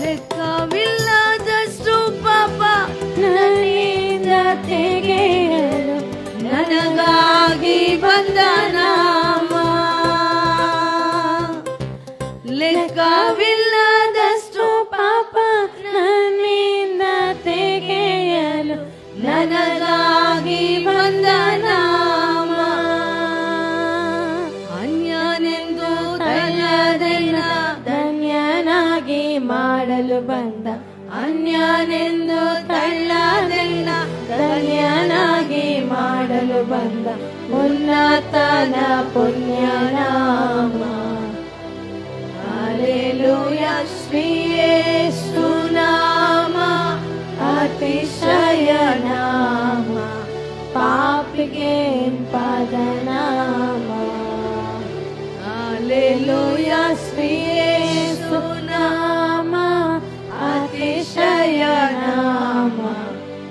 ಲೆಕ್ಕವಿಲ್ಲದಷ್ಟು ಪಾಪ ನನ್ನಿಂದ ತೆಗೆಯಲು ನನಗಾಗಿ ಬಂದ ನಾಮ ಲೆಕ್ಕವಿಲ್ಲದಷ್ಟು ಪಾಪ ನನ್ನಿಂದ ತೆಗೆಯಲು ನನಗಾಗಿ ಬಂದ ನಾಮ ಅನ್ಯನೆಂದು ತಳ್ಳದೆನ್ನ ಧನ್ಯನಾಗಿ ಮಾಡಲು ಬಂದ ಅನ್ಯನೆಂದು ತಳ್ಳದೆನ್ನ ಧನ್ಯನಾಗಿ ಮಾಡಲು ಬಂದ ಉನ್ನತನ ಪುಣ್ಯ ನಾಮ ಹಾಲೆಲೂಯ ಶ್ರೀ ಯೇಸು ನಾಮ ಅತಿಶಯ ನಾಮ ಪಾಪಿಗೆ ಇಂಪಾದ ನಾಮ ಹಾಲೆಲೂಯ ಶ್ರೀ ಯೇಸು ನಾಮ ಅತಿಶಯ ನಾಮ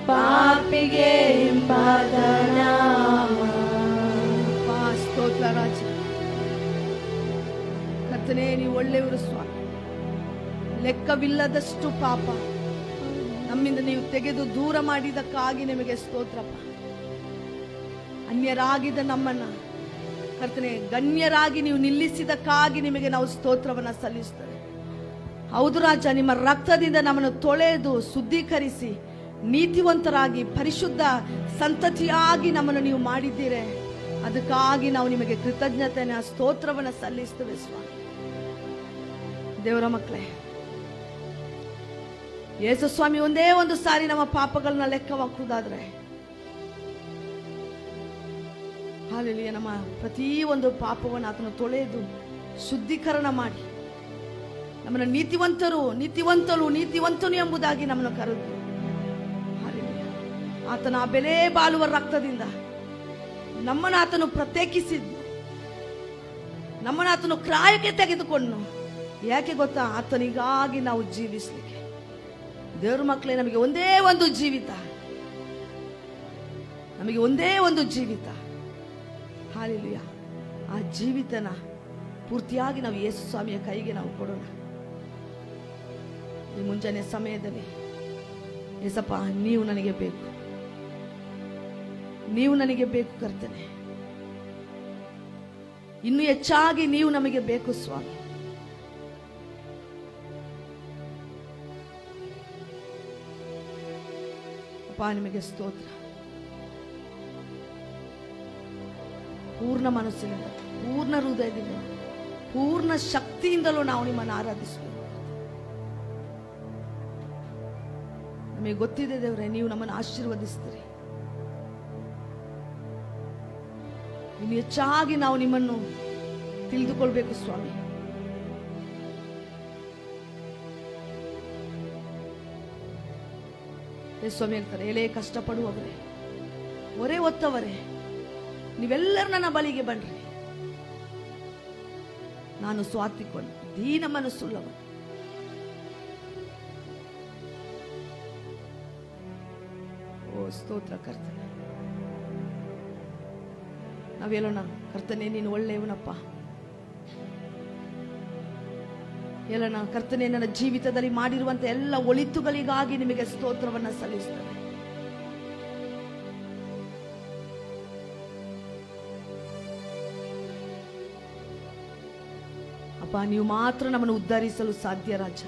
ಪಾಪಿಗೆ ಇಂಪಾದ ನಾಮ ಸ್ತೋತ್ರ ರಾಜ ಕರ್ತನೇ ನೀವು ಒಳ್ಳೆಯವರು ಸ್ವಾಮಿ ಲೆಕ್ಕವಿಲ್ಲದಷ್ಟು ಪಾಪ ನಮ್ಮಿಂದ ನೀವು ತೆಗೆದು ದೂರ ಮಾಡಿದಕ್ಕಾಗಿ ನಿಮಗೆ ಸ್ತೋತ್ರಪ್ಪ ಅನ್ಯರಾಗಿದ್ದ ನಮ್ಮನ್ನ ಕರ್ತನೆ ಗಣ್ಯರಾಗಿ ನೀವು ನಿಲ್ಲಿಸಿದಕ್ಕಾಗಿ ನಿಮಗೆ ನಾವು ಸ್ತೋತ್ರವನ್ನ ಸಲ್ಲಿಸ್ತೇವೆ ಹೌದು ರಾಜ ನಿಮ್ಮ ರಕ್ತದಿಂದ ನಮ್ಮನ್ನು ತೊಳೆದು ಶುದ್ಧೀಕರಿಸಿ ನೀತಿವಂತರಾಗಿ ಪರಿಶುದ್ಧ ಸಂತತಿಯಾಗಿ ನಮ್ಮನ್ನು ನೀವು ಮಾಡಿದ್ದೀರೆ ಅದಕ್ಕಾಗಿ ನಾವು ನಿಮಗೆ ಕೃತಜ್ಞತೆಯ ಸ್ತೋತ್ರವನ್ನ ಸಲ್ಲಿಸ್ತೇವೆ ಸ್ವಾಮಿ ದೇವರ ಮಕ್ಕಳೇ ಯೇಸು ಸ್ವಾಮಿ ಒಂದೇ ಒಂದು ಸಾರಿ ನಮ್ಮ ಪಾಪಗಳನ್ನ ಲೆಕ್ಕವಾಕುವುದಾದ್ರೆ ಹಾಲೆಲೂಯ ನಮ್ಮ ಪ್ರತಿ ಒಂದು ಪಾಪವನ್ನು ಆತನು ತೊಳೆದು ಶುದ್ಧೀಕರಣ ಮಾಡಿ ನಮ್ಮನ್ನು ನೀತಿವಂತನು ಎಂಬುದಾಗಿ ನಮ್ಮನ್ನು ಕರೆದು ಹಾಲೆಲೂಯ ಆತನ ಆ ಬೆಲೆ ಬಾಳುವ ರಕ್ತದಿಂದ ನಮ್ಮನ್ನು ಆತನು ಪ್ರತ್ಯೇಕಿಸಿದ್ದು ನಮ್ಮನ್ನು ಆತನು ಕ್ರಾಯಕ್ಕೆ ತೆಗೆದುಕೊಂಡು ಯಾಕೆ ಗೊತ್ತಾ ಆತನಿಗಾಗಿ ನಾವು ಜೀವಿಸಲಿಕ್ಕೆ ದೇವ್ರ ಮಕ್ಕಳೇ ನಮಗೆ ಒಂದೇ ಒಂದು ಜೀವಿತ ಹಾಲೆಲೂಯ ಆ ಜೀವಿತನ ಪೂರ್ತಿಯಾಗಿ ನಾವು ಯೇಸು ಸ್ವಾಮಿಯ ಕೈಗೆ ನಾವು ಕೊಡೋಣ ಈ ಮುಂಜಾನೆ ಸಮಯದಲ್ಲಿ ಯೇಸಪ್ಪ ನೀವು ನನಗೆ ಬೇಕು ಕರ್ತನೆ ಇನ್ನು ಹೆಚ್ಚಾಗಿ ನೀವು ನಮಗೆ ಬೇಕು ಸ್ವಾಮಿ ಅಪ್ಪ ನಿಮಗೆ ಸ್ತೋತ್ರ ಪೂರ್ಣ ಮನಸ್ಸಿನಿಂದ ಪೂರ್ಣ ಹೃದಯದಿಂದ
ಪೂರ್ಣ ಶಕ್ತಿಯಿಂದಲೂ ನಾವು ನಿಮ್ಮನ್ನು ಆರಾಧಿಸಬೇಕು. ನಮಗೆ ಗೊತ್ತಿದೆ ದೇವರೇ, ನೀವು ನಮ್ಮನ್ನು ಆಶೀರ್ವದಿಸ್ತೀರಿ. ಇನ್ನು ಹೆಚ್ಚಾಗಿ ನಾವು ನಿಮ್ಮನ್ನು ತಿಳಿದುಕೊಳ್ಬೇಕು ಸ್ವಾಮಿ. ಸ್ವಾಮಿ ಹೇಳ್ತಾರೆ, ಎಲೆ ಕಷ್ಟಪಡುವವರೇ, ಹೊರೆ ಹೊತ್ತವರೇ, ನೀವೆಲ್ಲರೂ ನನ್ನ ಬಳಿಗೆ ಬನ್ರಿ, ನಾನು ಸ್ವಾತಿಕೊಂಡು ದೀನ ಮನಸ್ಸುಳ್ಳವ. ಓ ಸ್ತೋತ್ರ ಕರ್ತನೆ. ನಾವೇಳೋಣ, ಕರ್ತನೆ ನೀನು ಒಳ್ಳೆಯವನಪ್ಪ. ಹೇಳೋಣ, ಕರ್ತನೆ ನನ್ನ ಜೀವಿತದಲ್ಲಿ ಮಾಡಿರುವಂತ ಎಲ್ಲ ಒಳಿತುಗಳಿಗಾಗಿ ನಿಮಗೆ ಸ್ತೋತ್ರವನ್ನ ಸಲ್ಲಿಸ್ತೇನೆ. ಅಪ್ಪ, ನೀವು ಮಾತ್ರ ನಮ್ಮನ್ನು ಉದ್ಧರಿಸಲು ಸಾಧ್ಯ ರಾಜ.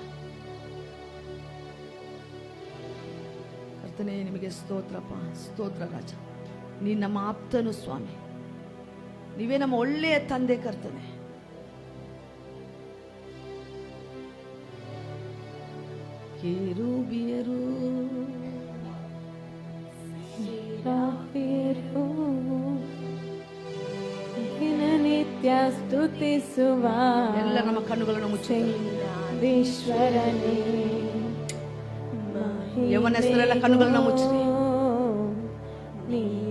ಕರ್ತನೆ ನಿಮಗೆ ಸ್ತೋತ್ರಪ್ಪ, ಸ್ತೋತ್ರ ರಾಜ. ನೀನು ನಮ್ಮ ಆಪ್ತನು ಸ್ವಾಮಿ, ನೀವೇ ನಮ್ಮ ಒಳ್ಳೆಯ ತಂದೆ ಕರ್ತನೆ. ಕೆರೂಬಿಯರು
ದಿನನಿತ್ಯ ಸ್ತುತಿಸುವ
ಎಲ್ಲ ನಮ್ಮ ಕಣ್ಣುಗಳನ್ನು ಮುಚ್ಚಿ
ಈಶ್ವರನೇ,
ಯವನಸ್ಥರೆಲ್ಲ ಕಣ್ಣುಗಳನ್ನ ಮುಚ್ಚಿರಿ.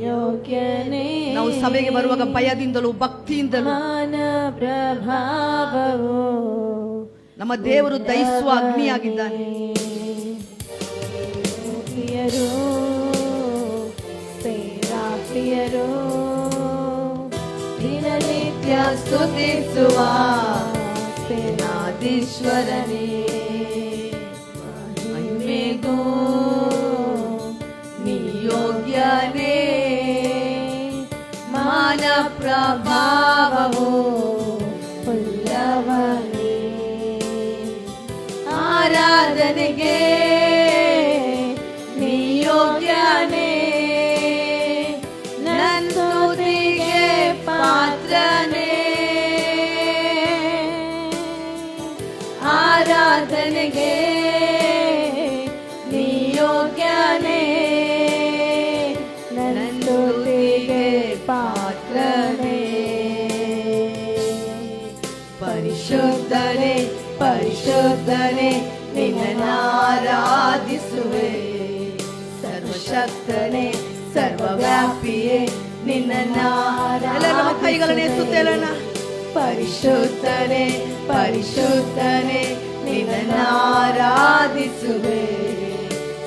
ಯೋಗ್ಯನೇ,
ನಾವು ಸಭೆಗೆ ಬರುವಾಗ ಭಯದಿಂದಲೂ ಭಕ್ತಿಯಿಂದಲೂ
ಪ್ರಭಾವವು
ನಮ್ಮ ದೇವರು ದಹಿಸುವ ಅಗ್ನಿಯಾಗಿದ್ದಾನೆ.
ಸೇರಾಫಿಯರು ದಿನನಿತ್ಯ ಸ್ತುತಿಸುವ ಸೇನಾಧೀಶ್ವರನೇ, ಮಹಿಮೆಗೂ ನೀ ಯೋಗ್ಯನೇ, ಮಾನ ಪ್ರಭಾವವು ಉಳ್ಳವನೇ, ಆರಾಧನೆಗೆ ನೀ ಯೋಗ್ಯನೇ, ನನ್ನೊಂದಿಗೆ ಪಾತ್ರನೇ, ಆರಾಧನೆಗೆ ನೀ ಯೋಗ್ಯನೇ, ನನ್ನೊಂದಿಗೆ ಪಾತ್ರನೇ. ಪರಿಶುದ್ಧನೇ, ಪರಿಶುದ್ಧನೇ, ನಿನ್ನನ್ನಾರಾಧಿಸುವೆ. ಸರ್ವಶಕ್ತನೇ, ಸರ್ವವ್ಯಾಪಿಯೇ,
ನಮ್ಮ ಕೈಗಳನ್ನು ಎತ್ತುತ್ತೇಳೋಣ.
ಪರಿಶುದ್ಧನೇ, ಪರಿಶುದ್ಧನೇ, ನಿನ್ನನ್ನಾರಾಧಿಸುವೆ.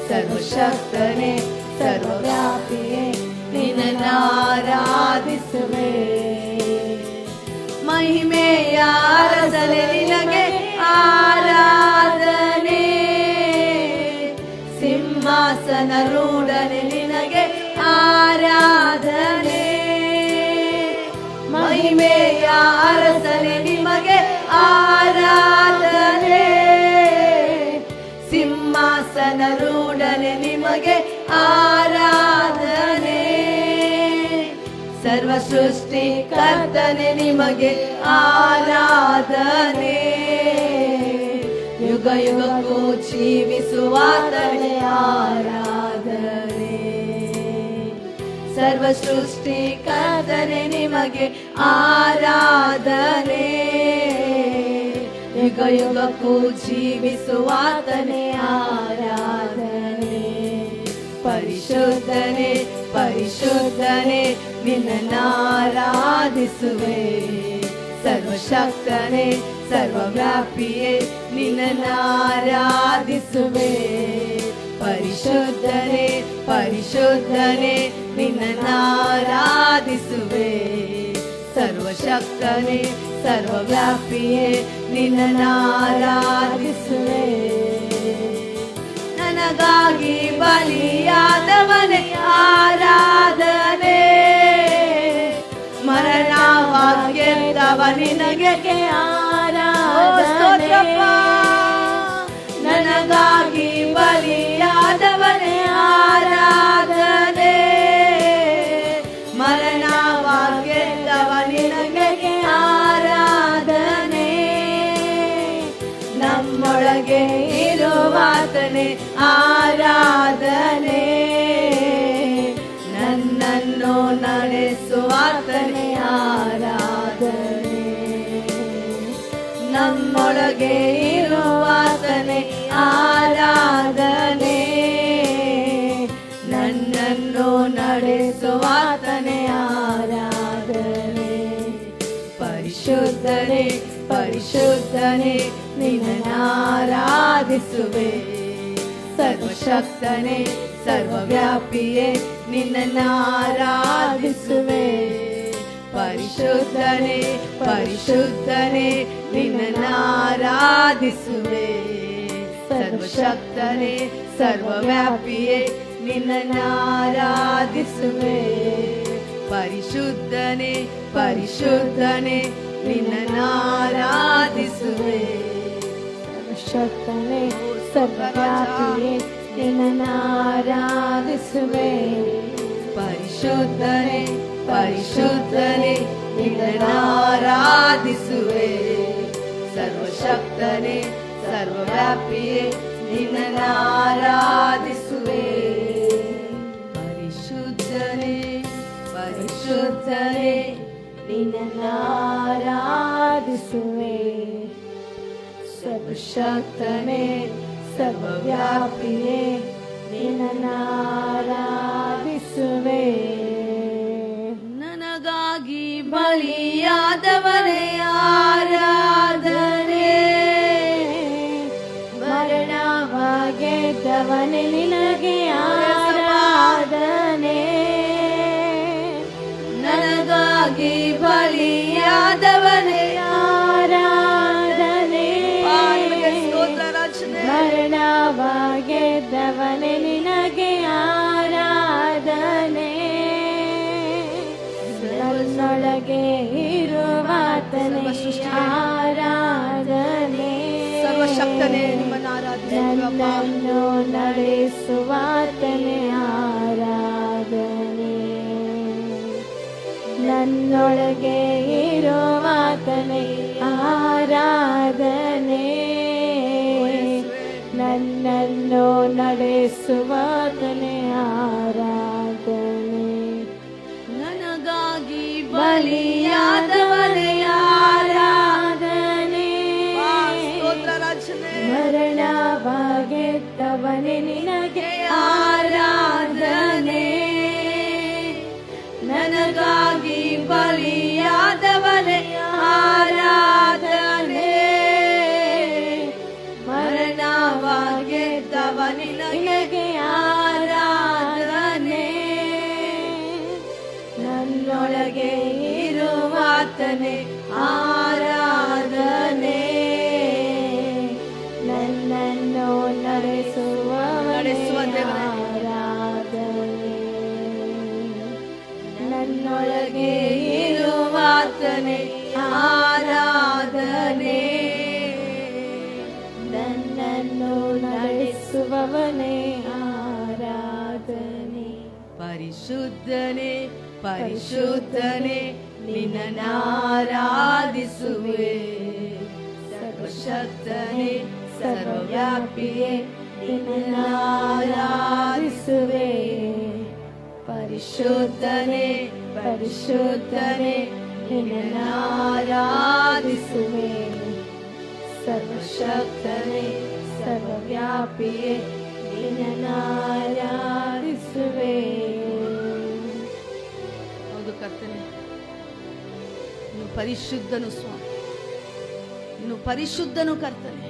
ಸರ್ವಶಕ್ತನೇ, ಸರ್ವವ್ಯಾಪಿಯೇ, ನಿನ್ನನ್ನಾರಾಧಿಸುವೆ. ಮಹಿಮೆಯ ಅರಸನೇ ನಿನಗೆ ಆರಾಧನೆ, ಸಿಂಹಾಸನ ರೂಢನೆ ನಿನಗೆ ಆರಾಧನೆ. ಮಹಿಮೆಯ ಅರಸನೇ ನಿಮಗೆ ಆರಾಧನೆ, ಸಿಂಹಾಸನ ರೂಢನೆ ನಿಮಗೆ ಆರಾಧನೆ. ಸರ್ವ ಸೃಷ್ಟಿ ಕರ್ತನೆ ನಿಮಗೆ ಆರಾಧನೆ, ಯುಗ ಯುಗಕ್ಕೂ ಜೀವಿಸುವಾತನೇ ಆರಾಧನೆ. ಸರ್ವ ಸೃಷ್ಟಿ ಕರ್ತನೆ ನಿಮಗೆ ಆರಾಧನೆ, ಯುಗ ಯುಗಕ್ಕೂ ಜೀವಿಸುವಾತನೇ ಆರಾಧನೆ. ಪರಿಶುದ್ಧನೇ, ಪರಿಶುದ್ಧನೇ, ನಿನ್ನನ್ನಾರಾಧಿಸುವೆ. ಸರ್ವಶಕ್ತನೇ, ಸರ್ವವ್ಯಾಪಿಯೇ, ನಿನ್ನನ್ನಾರಾಧಿಸುವೆ. ಪರಿಶುದ್ಧನೇ, ಪರಿಶುದ್ಧನೇ, ನಿನ್ನನ್ನಾರಾಧಿಸುವೆ. ಸರ್ವಶಕ್ತನೇ, ಸರ್ವವ್ಯಾಪಿಯೇ, ನಿನ್ನನ್ನಾರಾಧಿಸುವೆ. ನನಗಾಗಿ ಬಲಿಯಾದವನೇ ಆರಾಧನೆ, ಮರಣವಾಗೆದ್ದವ ನಿನಗೆ ಆರಾಧನೆ. ನನಗಾಗಿ ಬಲಿಯಾದವನೇ ಆರಾಧನೆ, ಮರಣವಾಗೆದ್ದವ ನಿನಗೆ ಆರಾಧನೆ. ನನ್ನೊಳಗೆ ಇರುವಾತನೇ ಆರಾಧನೆ, ನನ್ನನ್ನು ನಡೆಸುವಾತನೇ ಆರಾಧನೆ, ನಮ್ಮೊಳಗೆ ಇರುವಾತನೇ ಆರಾಧನೆ, ನನ್ನನ್ನು ನಡೆಸುವಾತನೇ ಆರಾಧನೆ. ಪರಿಶುದ್ಧನೇ ಪರಿಶುದ್ಧನೇ ನಿನ್ನನ್ನಾರಾಧಿಸುವೆ, ಸರ್ವಶಕ್ತನೇ ಸರ್ವವ್ಯಾಪಿಯೇ ನಿನ್ನನ್ನಾರಾಧಿಸುವೆ. ಪರಿಶುದ್ಧನೇ ಪರಿಶುದ್ಧನೇ ನಿನ್ನನ್ನಾರಾಧಿಸುವೆ, ಸರ್ವಶಕ್ತನೇ ಸರ್ವವ್ಯಾಪಿಯೇ ನಿನ್ನನ್ನಾರಾಧಿಸುವೆ. ಪರಿಶುದ್ಧನೇ ಪರಿಶುದ್ಧನೇ ನಿನ್ನನ್ನಾರಾಧಿಸುವೆ,
ಸರ್ವಶಕ್ತನೇ ಸರ್ವವ್ಯಾಪಿಯೇ ನಿನ್ನನ್ನಾರಾಧಿಸುವೆ.
ಪರಿಶುದ್ಧನೇ ಪರಿಶುದ್ಧನೇ ನಿನ್ನನ್ನಾರಾಧಿಸುವೆ, ಸರ್ವಶಕ್ತನೇ ಸರ್ವವ್ಯಾಪಿಯೇ ನಿನ್ನನ್ನಾರಾಧಿಸುವೆ. ಪರಿಶುದ್ಧನೇ ಪರಿಶುದ್ಧನೇ
ನಿನ್ನನ್ನಾರಾಧಿಸುವೆ, ಸರ್ವಶಕ್ತನೇ ಸರ್ವವ್ಯಾಪಿಯೇ ನಿನ್ನನ್ನಾರಾಧಿಸುವೆ.
ನನಗಾಗಿ ಬಲಿಯಾದವನೇ ಆರಾಧನೆ,
ಮರಣವಾಗೆದ್ದವನೇ ನಿನಗೆ ಆರಾಧನೆ,
ನನಗಾಗಿ ಬಲಿಯಾದವನೇ
ಆರಾಧನೆ,
ಸ್ತೋತ್ರ ರಚನೆ.
ಮರಣವಾಗೆದ್ದವನೇ ನಿನಗೆ ಆರಾಧನೆ, ನನ್ನೊಳಗೆ ಇರುವಾತನೇ ಆರಾಧನೆ,
ಸರ್ವಶಕ್ತನೇ ನಿಮ್ಮನ್ನು ಆರಾಧಿಸುತ್ತೇವೆ.
ನನ್ನನ್ನು ನಡೆಸುವಾತನೇ ಆರಾಧನೆ, ನನ್ನೊಳಗೆ ಇರುವಾತನೇ ಆರಾಧನೆ, ನನ್ನನ್ನು ನಡೆಸುವಾತನೇ ಆರಾಧನೆ.
ನನಗಾಗಿ ಬಲಿಯಾದವನೇ ಆರಾಧನೆ, ಸ್ತೋತ್ರ ರಚನೆ.
ಮರಣವಾಗೆದ್ದವನೇ ನಿನಗೆ
ಆರಾಧನೆ, ನನಗಾಗಿ ಬಲಿಯಾದವನೇ ಆರಾಧನೆ, ಮರಣವಾಗೆದ್ದವನಿಗೆ ಆರಾಧನೆ, ನನ್ನೊಳಗೆ ಇರುವಾತನೇ ಆರಾಧನೆ,
ನನ್ನನ್ನು ನಡೆಸುವ
ದೇವರೇ.
ಆರಾಧನೆ,
ನನ್ನೊಳಗೆ ಇರುವಾತನೇ ಆರಾಧನೆ,
ನನ್ನನ್ನು ನಡೆಸುವವನೇ ಆರಾಧನೆ.
ಪರಿಶುದ್ಧನೇ ಪರಿಶುದ್ಧನೇ ನಿನ್ನನ್ನಾರಾಧಿಸುವೆ, ಸರ್ವಶಕ್ತನೇ ಸರ್ವವ್ಯಾಪಿಯೇ ನಿನ್ನನ್ನಾರಾಧಿಸುವೆ. ಪರಿಶುದ್ಧನೇ ಪರಿಶುದ್ಧನೇ ನಿನ್ನನ್ನಾರಾಧಿಸುವೆ, ಸರ್ವಶಕ್ತನೇ ಸರ್ವವ್ಯಾಪಿಯೇ ನಿನ್ನನ್ನಾರಾಧಿಸುವೆ. ಹೌದು ಕರ್ತನೇ, ನೀನು ಪರಿಶುದ್ಧನು ಸ್ವಾಮಿ, ನೀನು ಪರಿಶುದ್ಧನು ಕರ್ತನೆ.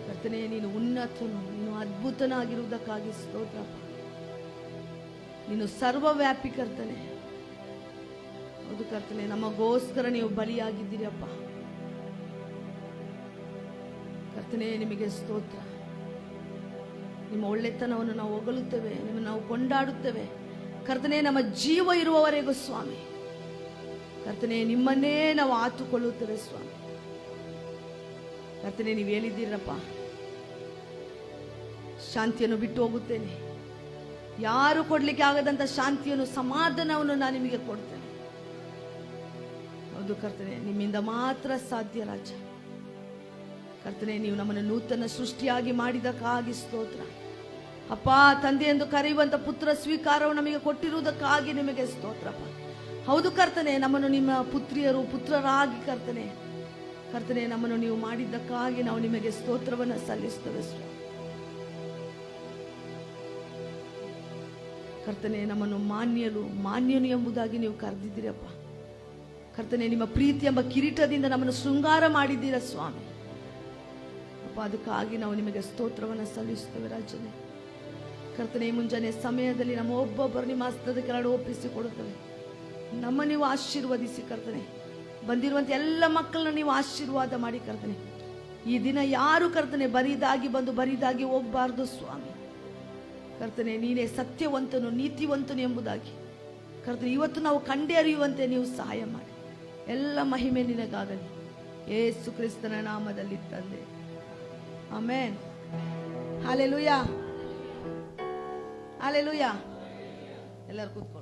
ಕರ್ತನೆ, ನೀನು ಉನ್ನತನು, ನೀನು ಅದ್ಭುತನಾಗಿರುವುದಕ್ಕಾಗಿ ಸ್ತೋತ್ರಪ್ಪ. ನೀನು ಸರ್ವವ್ಯಾಪಿ ಕರ್ತನೆ. ಹೌದು ಕರ್ತನೆ, ನಮಗೋಸ್ಕರ ನೀವು ಬಲಿಯಾಗಿದ್ದೀರಪ್ಪ. ಕರ್ತನೆ, ನಿಮಗೆ ಸ್ತೋತ್ರ. ನಿಮ್ಮ ಒಳ್ಳೆತನವನ್ನು ನಾವು ಹೊಗಳುತ್ತೇವೆ, ನಿಮ್ಮನ್ನು ನಾವು ಕೊಂಡಾಡುತ್ತೇವೆ ಕರ್ತನೆ, ನಮ್ಮ ಜೀವ ಇರುವವರೆಗೂ ಸ್ವಾಮಿ. ಕರ್ತನೆ, ನಿಮ್ಮನ್ನೇ ನಾವು ಆತುಕೊಳ್ಳುತ್ತೇವೆ ಸ್ವಾಮಿ. ಕರ್ತನೆ, ನೀವು ಹೇಳಿದ್ದೀರಪ್ಪ, ಶಾಂತಿಯನ್ನು ಬಿಟ್ಟು ಹೋಗುತ್ತೇನೆ, ಯಾರು ಕೊಡ್ಲಿಕ್ಕೆ ಆಗದಂತ ಶಾಂತಿಯನ್ನು ಸಮಾಧಾನವನ್ನು ನಾನು ನಿಮಗೆ ಕೊಡ್ತೇನೆ. ಹೌದು ಕರ್ತನೆ, ನಿಮ್ಮಿಂದ ಮಾತ್ರ ಸಾಧ್ಯ ರಾಜ.
ಕರ್ತನೆ, ನೀವು ನಮ್ಮನ್ನು ನೂತನ ಸೃಷ್ಟಿಯಾಗಿ ಮಾಡಿದಕ್ಕಾಗಿ ಸ್ತೋತ್ರ ಅಪ್ಪ. ತಂದೆ ಎಂದು ಕರೆಯುವಂತ ಪುತ್ರ ಸ್ವೀಕಾರವು ನಮಗೆ ಕೊಟ್ಟಿರುವುದಕ್ಕಾಗಿ ನಿಮಗೆ ಸ್ತೋತ್ರಪ್ಪ. ಹೌದು ಕರ್ತನೆ, ನಮ್ಮನ್ನು ನಿಮ್ಮ ಪುತ್ರಿಯರು ಪುತ್ರರಾಗಿ ಕರ್ತನೆ ನಮ್ಮನ್ನು ನೀವು ಮಾಡಿದ್ದಕ್ಕಾಗಿ ನಾವು ನಿಮಗೆ ಸ್ತೋತ್ರವನ್ನು ಸಲ್ಲಿಸ್ತೇವೆ ಸ್ವಾಮಿ. ಕರ್ತನೆ, ನಮ್ಮನ್ನು ಮಾನ್ಯನು ಎಂಬುದಾಗಿ ನೀವು ಕರೆದಿದ್ದೀರಪ್ಪ. ಕರ್ತನೆ, ನಿಮ್ಮ ಪ್ರೀತಿ ಎಂಬ ಕಿರೀಟದಿಂದ ನಮ್ಮನ್ನು ಶೃಂಗಾರ ಮಾಡಿದ್ದೀರ ಸ್ವಾಮಿ ಅಪ್ಪ. ಅದಕ್ಕಾಗಿ ನಾವು ನಿಮಗೆ ಸ್ತೋತ್ರವನ್ನು ಸಲ್ಲಿಸ್ತೇವೆ ರಾಜನೇ. ಕರ್ತನೆ, ಮುಂಜಾನೆ ಸಮಯದಲ್ಲಿ ನಮ್ಮ ಒಬ್ಬೊಬ್ಬರು ನಿಮ್ಮ ಹಸ್ತದ ಕೆಳಗಡೆ ಒಪ್ಪಿಸಿಕೊಡುತ್ತೇವೆ. ನಮ್ಮ ನೀವು ಆಶೀರ್ವದಿಸಿ ಕರ್ತನೆ. ಬಂದಿರುವಂಥ ಎಲ್ಲ ಮಕ್ಕಳನ್ನ ನೀವು ಆಶೀರ್ವಾದ ಮಾಡಿ ಕರ್ತನೆ. ಈ ದಿನ ಯಾರು ಕರ್ತನೆ ಬರಿದಾಗಿ ಬಂದು ಬರಿದಾಗಿ ಹೋಗಬಾರ್ದು ಸ್ವಾಮಿ. ಕರ್ತನೆ, ನೀನೇ ಸತ್ಯವಂತನು ನೀತಿವಂತನು ಎಂಬುದಾಗಿ ಕರ್ತನೆ ಇವತ್ತು ನಾವು ಕಂಡೇ ಅರಿಯುವಂತೆ ನೀವು ಸಹಾಯ ಮಾಡಿ. ಎಲ್ಲ ಮಹಿಮೆ ನಿನಗಾಗಲಿ ಯೇಸು ಕ್ರಿಸ್ತನ ನಾಮದಲ್ಲಿ ತಂದೆ, ಆಮೆನ್. Hallelujah, hallelujah. ಎಲ್ಲರೂ ಕೂತ್ಕೊಳ್ಳಿ.